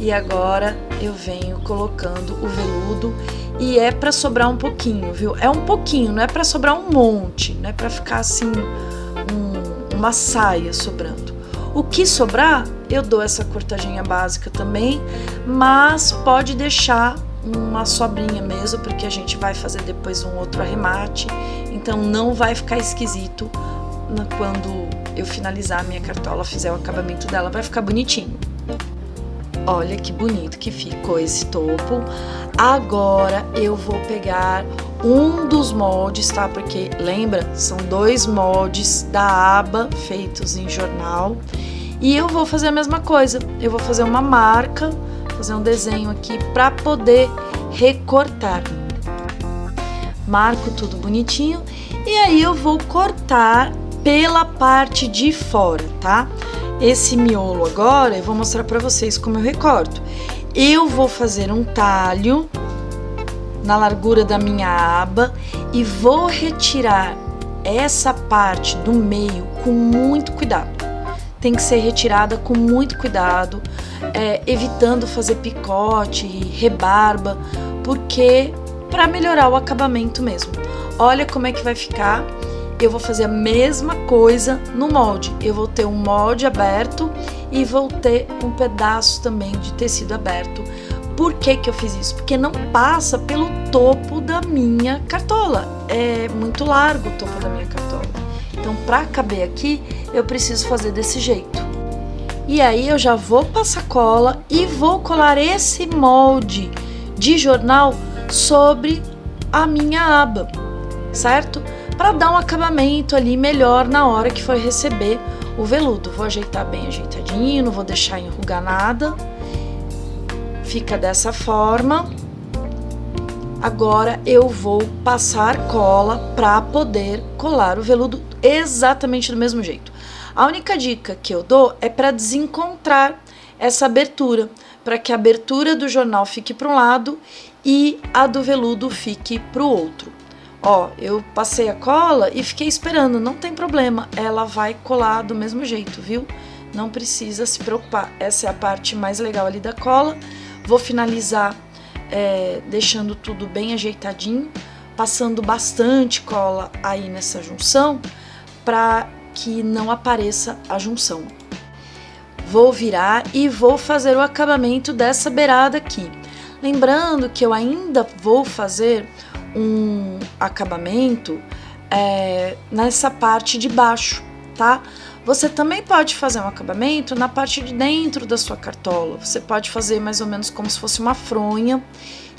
e agora eu venho colocando o veludo e é para sobrar um pouquinho, viu? É um pouquinho, não é para sobrar um monte, não é para ficar assim uma saia sobrando. O que sobrar, eu dou essa cortadinha básica também, mas pode deixar uma sobrinha mesmo, porque a gente vai fazer depois um outro arremate, então não vai ficar esquisito quando eu finalizar a minha cartola, fizer o acabamento dela, vai ficar bonitinho. Olha que bonito que ficou esse topo. Agora eu vou pegar um dos moldes, tá? Porque lembra, são 2 moldes da aba feitos em jornal. E eu vou fazer a mesma coisa. Eu vou fazer uma marca, fazer um desenho aqui para poder recortar. Marco tudo bonitinho e aí eu vou cortar pela parte de fora, tá? Esse miolo agora eu vou mostrar para vocês como eu recorto. Eu vou fazer um talho na largura da minha aba e vou retirar essa parte do meio com muito cuidado. Tem que ser retirada com muito cuidado, evitando fazer picote, rebarba, porque para melhorar o acabamento mesmo. Olha como é que vai ficar. Eu vou fazer a mesma coisa no molde. Eu vou ter um molde aberto e vou ter um pedaço também de tecido aberto. Por que que eu fiz isso? Porque não passa pelo topo da minha cartola. É muito largo o topo da minha cartola. Então, para caber aqui, eu preciso fazer desse jeito. E aí eu já vou passar cola e vou colar esse molde de jornal sobre a minha aba, certo? Para dar um acabamento ali melhor na hora que for receber o veludo. Vou ajeitar bem ajeitadinho, não vou deixar enrugar nada. Fica dessa forma. Agora eu vou passar cola para poder colar o veludo exatamente do mesmo jeito. A única dica que eu dou é para desencontrar essa abertura, para que a abertura do jornal fique para um lado e a do veludo fique para o outro. Ó, eu passei a cola e fiquei esperando, não tem problema, ela vai colar do mesmo jeito, viu? Não precisa se preocupar, essa é a parte mais legal ali da cola. Vou finalizar deixando tudo bem ajeitadinho, passando bastante cola aí nessa junção, para que não apareça a junção. Vou virar e vou fazer o acabamento dessa beirada aqui. Lembrando que eu ainda vou fazer um acabamento nessa parte de baixo, tá? Você também pode fazer um acabamento na parte de dentro da sua cartola. Você pode fazer mais ou menos como se fosse uma fronha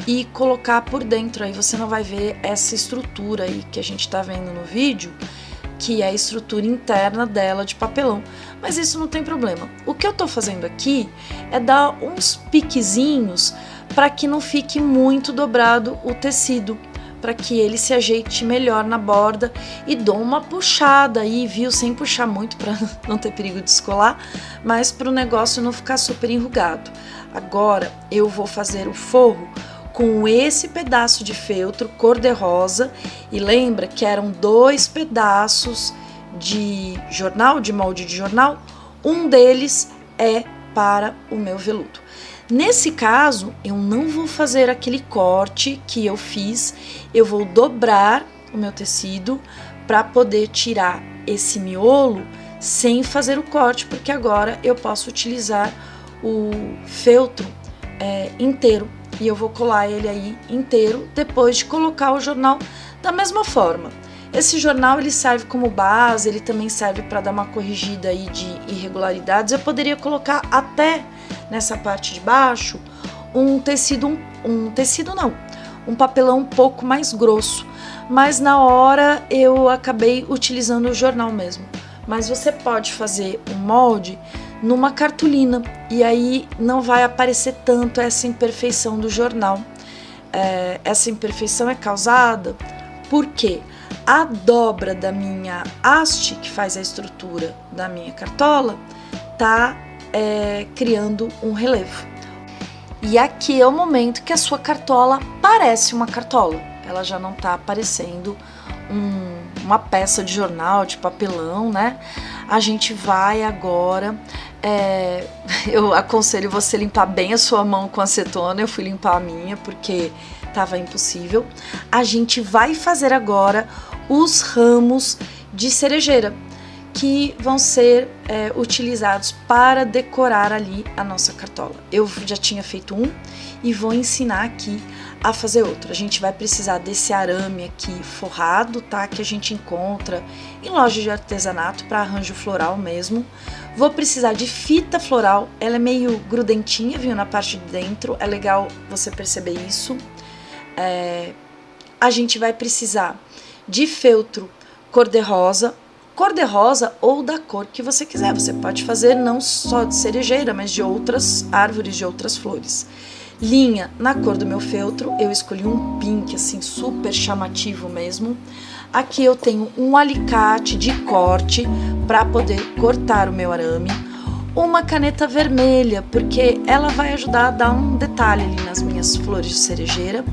e colocar por dentro. Aí você não vai ver essa estrutura aí que a gente tá vendo no vídeo, que é a estrutura interna dela de papelão. Mas isso não tem problema. O que eu tô fazendo aqui é dar uns piquezinhos para que não fique muito dobrado o tecido, para que ele se ajeite melhor na borda, e dou uma puxada aí, viu? Sem puxar muito para não ter perigo de descolar, mas para o negócio não ficar super enrugado. Agora eu vou fazer o forro com esse pedaço de feltro cor-de-rosa, e lembra que eram 2 pedaços de jornal, de molde de jornal, um deles é para o meu veludo. Nesse caso, eu não vou fazer aquele corte que eu fiz, eu vou dobrar o meu tecido para poder tirar esse miolo sem fazer o corte, porque agora eu posso utilizar o feltro inteiro e eu vou colar ele aí inteiro depois de colocar o jornal da mesma forma. Esse jornal ele serve como base, ele também serve para dar uma corrigida aí de irregularidades. Eu poderia colocar até nessa parte de baixo um papelão um pouco mais grosso, mas na hora eu acabei utilizando o jornal mesmo. Mas você pode fazer um molde numa cartolina e aí não vai aparecer tanto essa imperfeição do jornal. Essa imperfeição é causada porque a dobra da minha haste, que faz a estrutura da minha cartola, tá criando um relevo. E aqui é o momento que a sua cartola parece uma cartola. Ela já não tá parecendo uma peça de jornal, de papelão, né? A gente vai agora... eu aconselho você limpar bem a sua mão com acetona. Eu fui limpar a minha porque tava impossível. A gente vai fazer agora os ramos de cerejeira, que vão ser utilizados para decorar ali a nossa cartola. Eu já tinha feito um e vou ensinar aqui a fazer outro. A gente vai precisar desse arame aqui forrado, tá? Que a gente encontra em loja de artesanato para arranjo floral mesmo. Vou precisar de fita floral, ela é meio grudentinha, viu? Na parte de dentro, é legal você perceber isso. A gente vai precisar de feltro cor-de-rosa ou da cor que você quiser. Você pode fazer não só de cerejeira, mas de outras árvores, de outras flores. Linha na cor do meu feltro, eu escolhi um pink assim super chamativo mesmo. Aqui eu tenho um alicate de corte para poder cortar o meu arame. Uma caneta vermelha, porque ela vai ajudar a dar um detalhe ali nas minhas flores de cerejeira.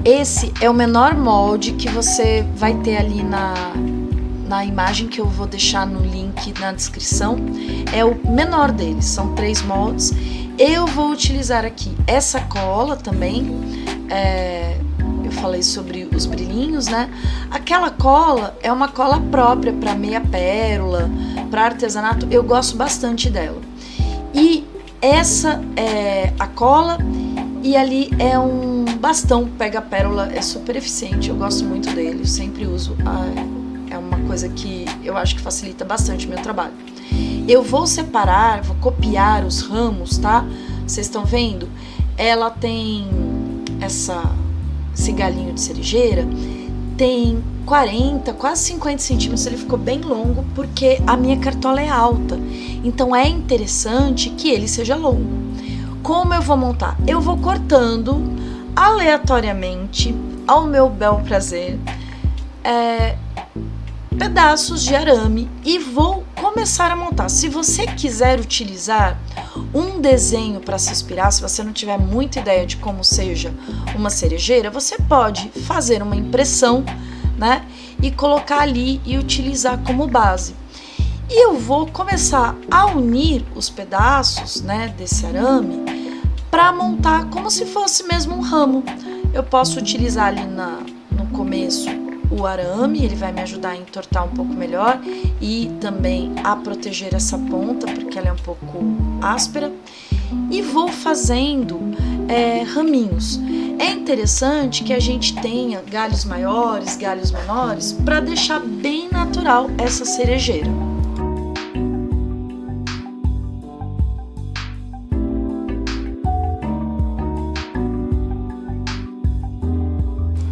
Esse é o menor molde que você vai ter ali na imagem que eu vou deixar no link na descrição. É o menor deles, são 3 moldes. Eu vou utilizar aqui essa cola também, eu falei sobre os brilhinhos, né? Aquela cola é uma cola própria para meia pérola, para artesanato, eu gosto bastante dela. E essa é a cola e ali é um bastão pega pérola, é super eficiente, eu gosto muito dele, eu sempre uso, é uma coisa que eu acho que facilita bastante o meu trabalho. Eu vou separar, vou copiar os ramos, tá? Vocês estão vendo? Ela tem esse galinho de cerejeira, tem 40, quase 50 centímetros, ele ficou bem longo porque a minha cartola é alta. Então é interessante que ele seja longo. Como eu vou montar? Eu vou cortando aleatoriamente, ao meu bel prazer, pedaços de arame e vou começar a montar. Se você quiser utilizar um desenho para se inspirar, se você não tiver muita ideia de como seja uma cerejeira, você pode fazer uma impressão, né, e colocar ali e utilizar como base. E eu vou começar a unir os pedaços, né, desse arame para montar como se fosse mesmo um ramo. Eu posso utilizar ali no começo o arame, ele vai me ajudar a entortar um pouco melhor e também a proteger essa ponta, porque ela é um pouco áspera. E vou fazendo raminhos. É interessante que a gente tenha galhos maiores, galhos menores, para deixar bem natural essa cerejeira.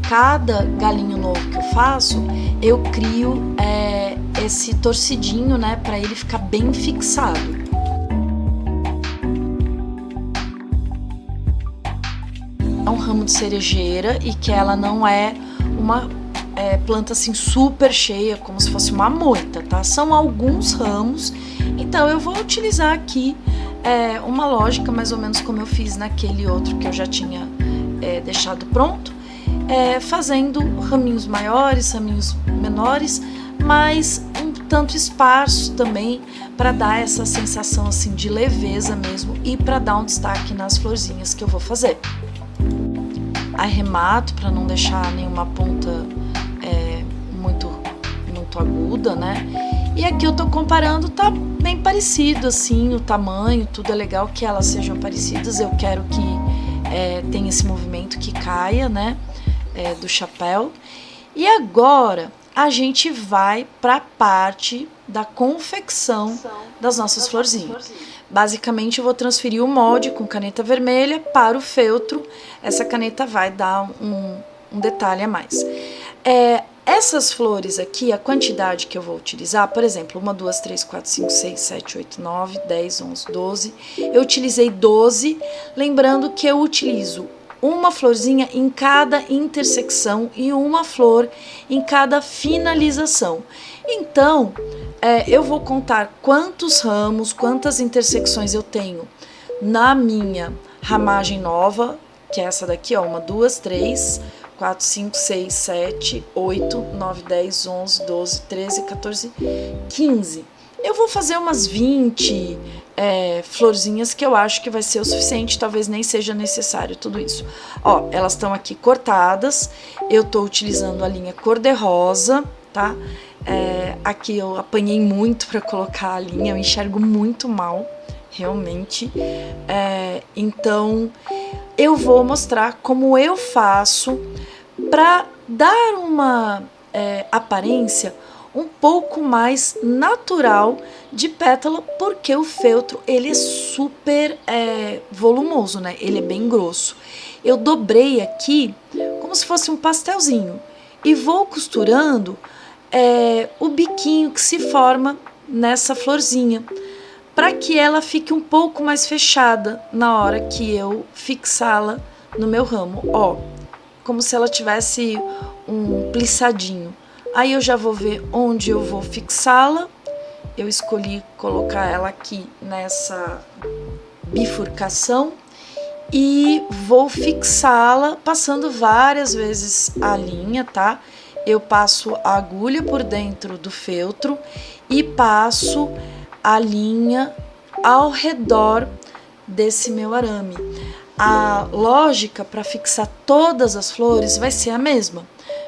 Cada galinho novo que eu faço, eu crio esse torcidinho, né, para ele ficar bem fixado. É um ramo de cerejeira e que ela não é uma planta assim super cheia, como se fosse uma moita, tá? São alguns ramos, então eu vou utilizar aqui uma lógica mais ou menos como eu fiz naquele outro que eu já tinha deixado pronto. Fazendo raminhos maiores, raminhos menores, mas um tanto esparso também para dar essa sensação assim de leveza mesmo e para dar um destaque nas florzinhas que eu vou fazer. Arremato para não deixar nenhuma ponta muito aguda, né? E aqui eu tô comparando, tá bem parecido assim, o tamanho, tudo é legal que elas sejam parecidas. Eu quero que tenha esse movimento que caia, né? Do chapéu. E agora a gente vai para a parte da confecção das nossas florzinhas. Basicamente eu vou transferir o molde com caneta vermelha para o feltro. Essa caneta vai dar um detalhe a mais. Essas flores aqui, a quantidade que eu vou utilizar, por exemplo, 1, 2, 3, 4, 5, 6, 7, 8, 9, 10, 11, 12. Eu utilizei 12, lembrando que eu utilizo uma florzinha em cada intersecção e uma flor em cada finalização. Então, eu vou contar quantos ramos, quantas intersecções eu tenho na minha ramagem nova, que é essa daqui, ó, 1, 2, 3, 4, 5, 6, 7, 8, 9, 10, 11, 12, 13, 14, 15. Eu vou fazer umas 20 florzinhas que eu acho que vai ser o suficiente, talvez nem seja necessário tudo isso. Ó, elas estão aqui cortadas, eu tô utilizando a linha cor-de-rosa, tá? Aqui eu apanhei muito para colocar a linha, eu enxergo muito mal, realmente. Então eu vou mostrar como eu faço para dar uma aparência um pouco mais natural de pétala, porque o feltro ele é super volumoso, né? Ele é bem grosso. Eu dobrei aqui como se fosse um pastelzinho e vou costurando o biquinho que se forma nessa florzinha, para que ela fique um pouco mais fechada na hora que eu fixá-la no meu ramo. Ó, como se ela tivesse um plissadinho. Aí eu já vou ver onde eu vou fixá-la. Eu escolhi colocar ela aqui nessa bifurcação e vou fixá-la passando várias vezes a linha, tá? Eu passo a agulha por dentro do feltro e passo a linha ao redor desse meu arame. A lógica para fixar todas as flores vai ser a mesma.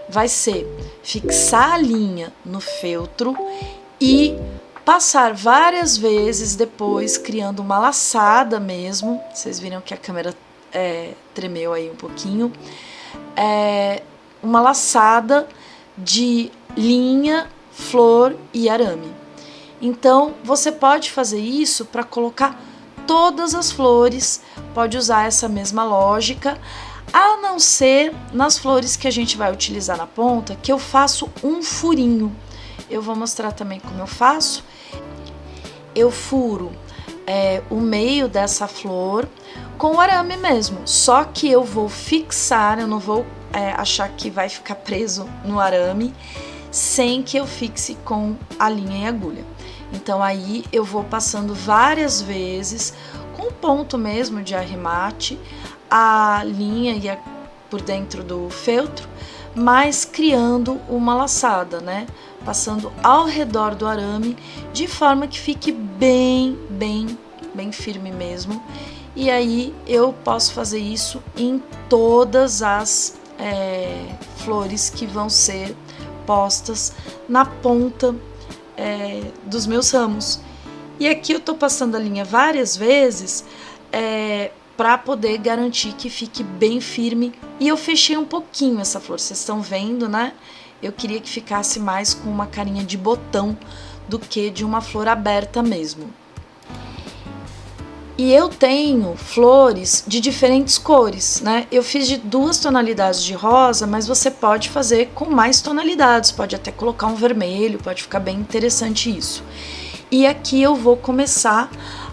Vai ser fixar a linha no feltro e passar várias vezes depois, criando uma laçada mesmo. Vocês viram que a câmera tremeu aí um pouquinho. Uma laçada de linha, flor e arame. Então, você pode fazer isso para colocar todas as flores, pode usar essa mesma lógica, a não ser nas flores que a gente vai utilizar na ponta, que eu faço um furinho. Eu vou mostrar também como eu faço. Eu furo o meio dessa flor com o arame mesmo, só que eu vou fixar, eu não vou achar que vai ficar preso no arame, sem que eu fixe com a linha e agulha. Então aí eu vou passando várias vezes com ponto mesmo de arremate a linha por dentro do feltro, mas criando uma laçada, né? Passando ao redor do arame de forma que fique bem firme mesmo. E aí eu posso fazer isso em todas as flores que vão ser postas na ponta dos meus ramos. E aqui eu tô passando a linha várias vezes para poder garantir que fique bem firme. E eu fechei um pouquinho essa flor, vocês estão vendo, né? Eu queria que ficasse mais com uma carinha de botão do que de uma flor aberta mesmo. E eu tenho flores de diferentes cores, né? Eu fiz de 2 tonalidades de rosa, mas você pode fazer com mais tonalidades, pode até colocar um vermelho, pode ficar bem interessante isso. E aqui eu vou começar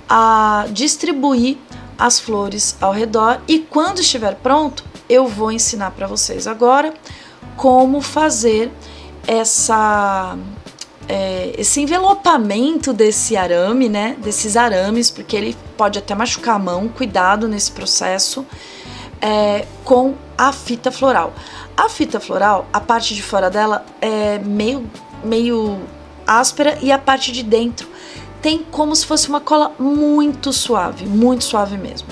a distribuir as flores ao redor e quando estiver pronto, eu vou ensinar para vocês agora como fazer esse envelopamento desse arame, né? Desses arames, porque ele pode até machucar a mão, cuidado nesse processo, com a fita floral. A fita floral, a parte de fora dela é meio áspera e a parte de dentro tem como se fosse uma cola muito suave mesmo.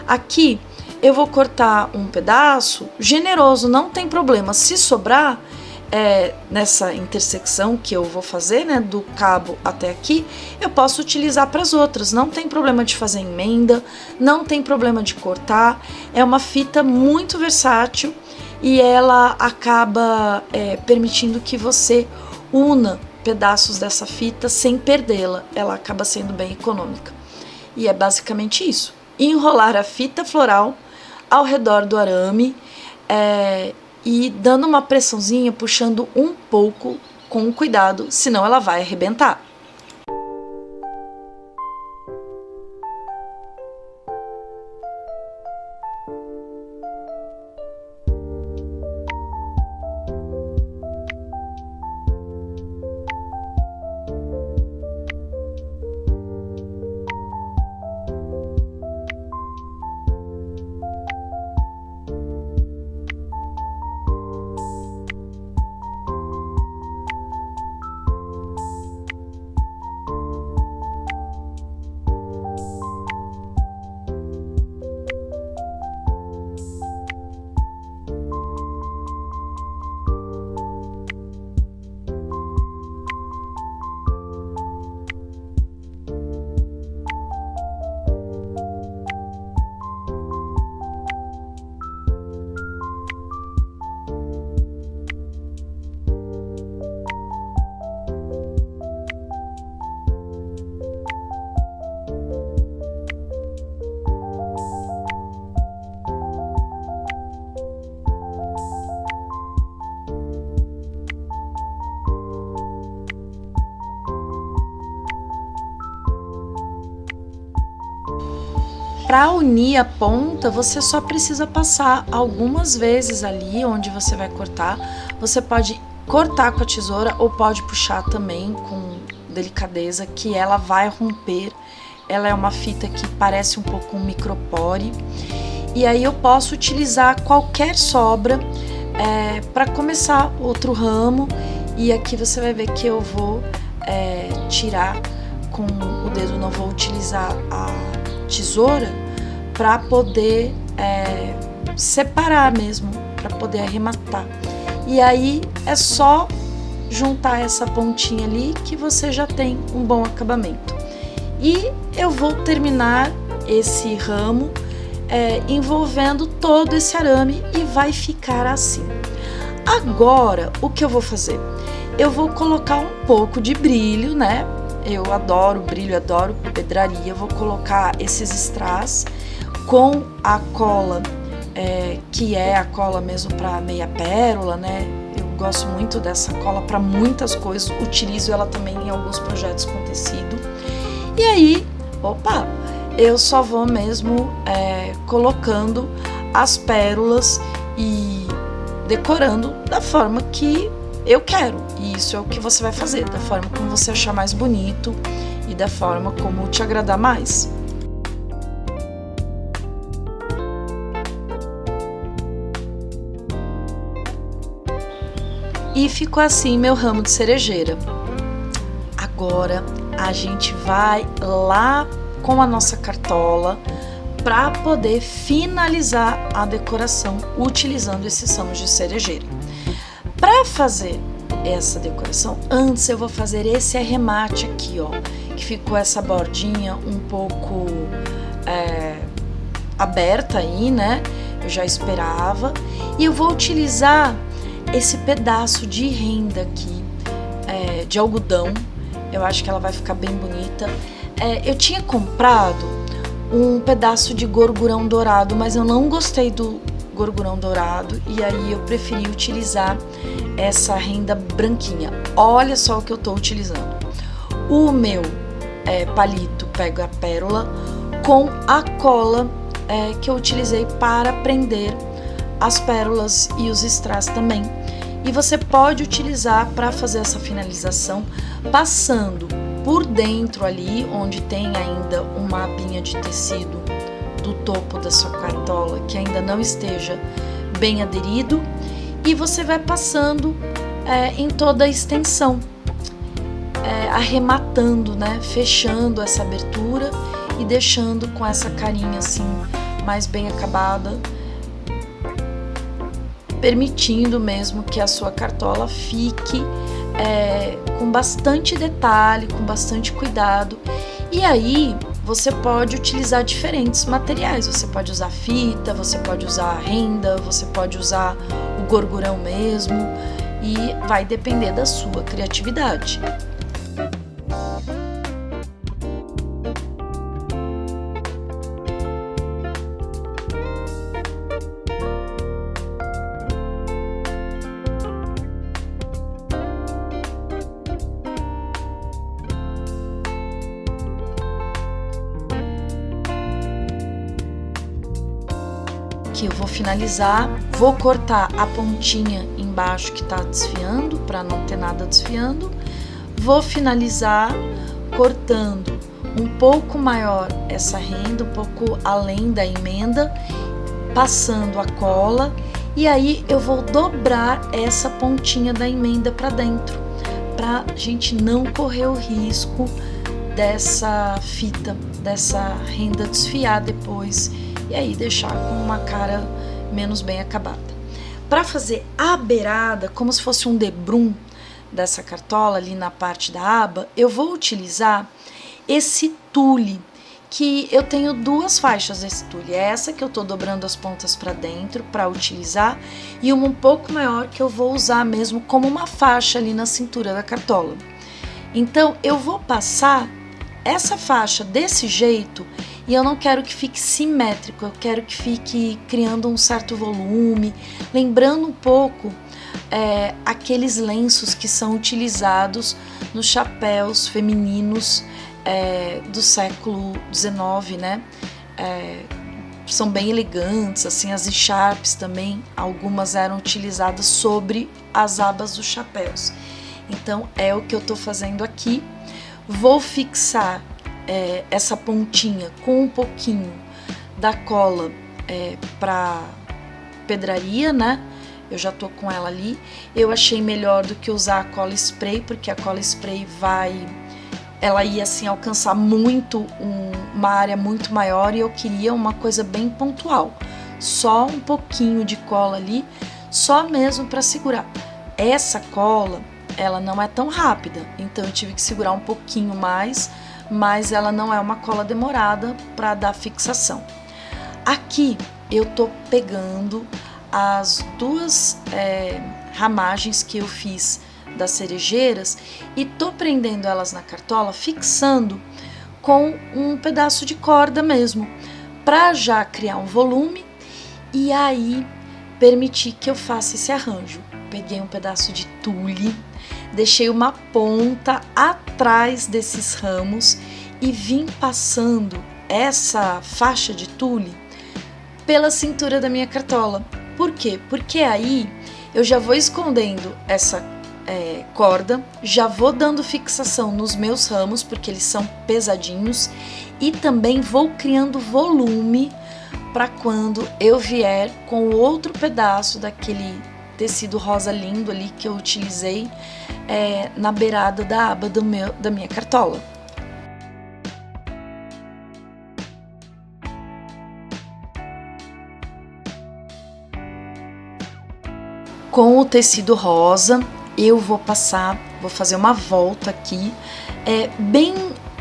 Aqui eu vou cortar um pedaço generoso, não tem problema. Se sobrar, nessa intersecção que eu vou fazer, né, do cabo até aqui, eu posso utilizar para as outras, não tem problema de fazer emenda, não tem problema de cortar, é uma fita muito versátil e ela acaba permitindo que você una pedaços dessa fita sem perdê-la, ela acaba sendo bem econômica. E é basicamente isso, enrolar a fita floral ao redor do arame, e dando uma pressãozinha, puxando um pouco com cuidado, senão ela vai arrebentar. para unir a ponta, você só precisa passar algumas vezes ali onde você vai cortar. Você pode cortar com a tesoura ou pode puxar também com delicadeza, que ela vai romper. Ela é uma fita que parece um pouco um micropore. E aí eu posso utilizar qualquer sobra para começar outro ramo. E aqui você vai ver que eu vou tirar com o dedo, não vou utilizar a tesoura para poder separar mesmo, para poder arrematar. E aí é só juntar essa pontinha ali que você já tem um bom acabamento. E eu vou terminar esse ramo envolvendo todo esse arame e vai ficar assim. Agora, o que eu vou fazer? Eu vou colocar um pouco de brilho, né? Eu adoro brilho, adoro pedraria. Eu vou colocar esses strass com a cola, que é a cola mesmo para meia pérola, né? Eu gosto muito dessa cola para muitas coisas. Utilizo ela também em alguns projetos com tecido. E aí, eu só vou mesmo colocando as pérolas e decorando da forma que eu quero. E isso é o que você vai fazer, da forma como você achar mais bonito e da forma como te agradar mais. E ficou assim meu ramo de cerejeira. Agora a gente vai lá com a nossa cartola para poder finalizar a decoração utilizando esses ramos de cerejeira. Para fazer essa decoração, antes eu vou fazer esse arremate aqui, ó, que ficou essa bordinha um pouco aberta aí, né? Eu já esperava. E eu vou utilizar esse pedaço de renda aqui, de algodão. Eu acho que ela vai ficar bem bonita. Eu tinha comprado um pedaço de gorgurão dourado, mas eu não gostei do gorgurão dourado e aí eu preferi utilizar essa renda branquinha. Olha só o que eu tô utilizando. O meu palito pega a pérola com a cola que eu utilizei para prender as pérolas e os strass também. E você pode utilizar para fazer essa finalização passando por dentro ali, onde tem ainda uma abinha de tecido do topo da sua cartola que ainda não esteja bem aderido, e você vai passando em toda a extensão, arrematando, né, fechando essa abertura e deixando com essa carinha assim mais bem acabada, permitindo mesmo que a sua cartola fique com bastante detalhe, com bastante cuidado. E aí você pode utilizar diferentes materiais, você pode usar fita, você pode usar renda, você pode usar o gorgurão mesmo, e vai depender da sua criatividade. Aqui eu vou finalizar, vou cortar a pontinha embaixo que tá desfiando, para não ter nada desfiando. Vou finalizar cortando um pouco maior essa renda, um pouco além da emenda, passando a cola, e aí eu vou dobrar essa pontinha da emenda para dentro, pra gente não correr o risco dessa fita, dessa renda desfiar depois e aí deixar com uma cara menos bem acabada. Para fazer a beirada, como se fosse um debrum dessa cartola ali na parte da aba, eu vou utilizar esse tule, que eu tenho duas faixas desse tule, essa que eu tô dobrando as pontas para dentro para utilizar, e uma um pouco maior que eu vou usar mesmo como uma faixa ali na cintura da cartola. Então eu vou passar essa faixa desse jeito, e eu não quero que fique simétrico, eu quero que fique criando um certo volume, lembrando um pouco aqueles lenços que são utilizados nos chapéus femininos do século XIX, né? são bem elegantes, assim, as echarpes também, algumas eram utilizadas sobre as abas dos chapéus. Então é o que eu tô fazendo aqui. Vou fixar essa pontinha com um pouquinho da cola para pedraria, né? Eu já tô com ela ali. Eu achei melhor do que usar a cola spray, porque a cola spray ela ia assim alcançar muito uma área muito maior e eu queria uma coisa bem pontual. Só um pouquinho de cola ali, só mesmo para segurar. Essa cola, ela não é tão rápida, então eu tive que segurar um pouquinho mais, mas ela não é uma cola demorada para dar fixação. Aqui eu tô pegando as duas ramagens que eu fiz das cerejeiras e tô prendendo elas na cartola, fixando com um pedaço de corda mesmo, para já criar um volume e aí permitir que eu faça esse arranjo. Peguei um pedaço de tule, deixei uma ponta atrás desses ramos e vim passando essa faixa de tule pela cintura da minha cartola. Por quê? Porque aí eu já vou escondendo essa corda, já vou dando fixação nos meus ramos, porque eles são pesadinhos, e também vou criando volume para quando eu vier com o outro pedaço daquele tecido rosa lindo ali que eu utilizei na beirada da aba da minha cartola. Com o tecido rosa, eu vou fazer uma volta aqui, bem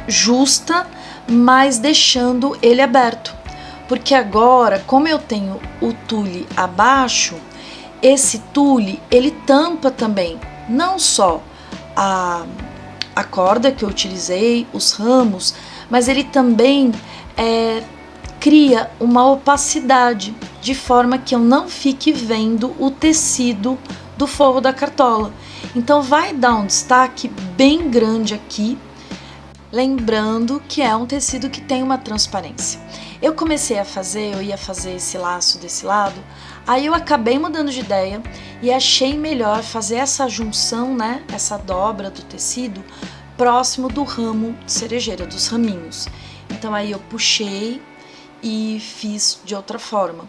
justa, mas deixando ele aberto. Porque agora, como eu tenho o tule abaixo, esse tule, ele tampa também, não só a corda que eu utilizei, os ramos, mas ele também cria uma opacidade, de forma que eu não fique vendo o tecido do forro da cartola. Então vai dar um destaque bem grande aqui, lembrando que é um tecido que tem uma transparência. Eu ia fazer esse laço desse lado, aí eu acabei mudando de ideia e achei melhor fazer essa junção, né, essa dobra do tecido próximo do ramo de cerejeira, dos raminhos. Então aí eu puxei e fiz de outra forma.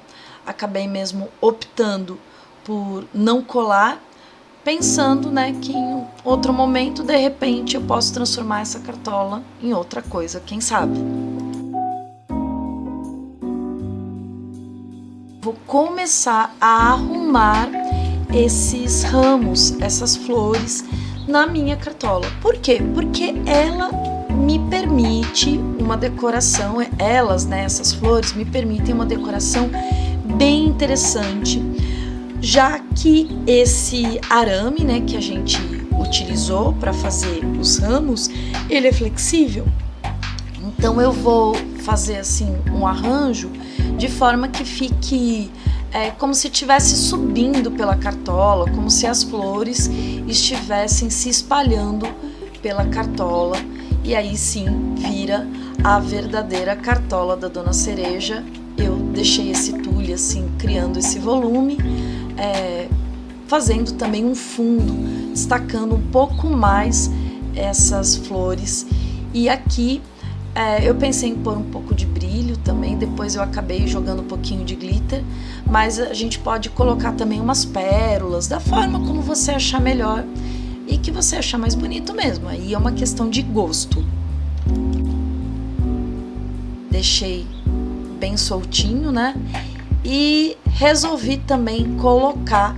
Acabei mesmo optando por não colar, pensando, né, que em outro momento, de repente, eu posso transformar essa cartola em outra coisa, quem sabe? Vou começar a arrumar esses ramos, essas flores na minha cartola. Por quê? Porque ela me permite uma decoração, essas flores me permitem uma decoração bem interessante, já que esse arame, né, que a gente utilizou para fazer os ramos, ele é flexível. Então eu vou fazer assim um arranjo de forma que fique como se estivesse subindo pela cartola, como se as flores estivessem se espalhando pela cartola, e aí sim vira a verdadeira cartola da Dona Cereja. Eu deixei esse tule assim, criando esse volume, fazendo também um fundo, destacando um pouco mais essas flores. E aqui eu pensei em pôr um pouco de brilho também, depois eu acabei jogando um pouquinho de glitter, mas a gente pode colocar também umas pérolas, da forma como você achar melhor e que você achar mais bonito mesmo, aí é uma questão de gosto. Deixei bem soltinho, né? E resolvi também colocar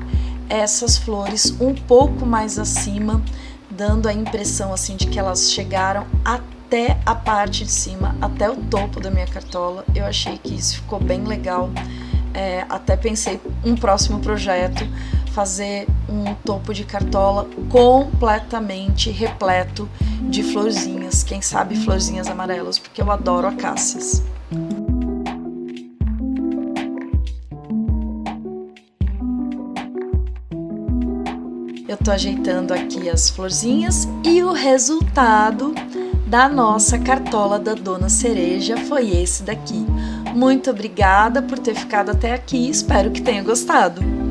essas flores um pouco mais acima, dando a impressão assim de que elas chegaram até a parte de cima, até o topo da minha cartola. Eu achei que isso ficou bem legal. Até pensei um próximo projeto, fazer um topo de cartola completamente repleto de florzinhas, quem sabe florzinhas amarelas, porque eu adoro acácias. Eu tô ajeitando aqui as florzinhas e o resultado da nossa cartola da Dona Cereja foi esse daqui. Muito obrigada por ter ficado até aqui, espero que tenha gostado!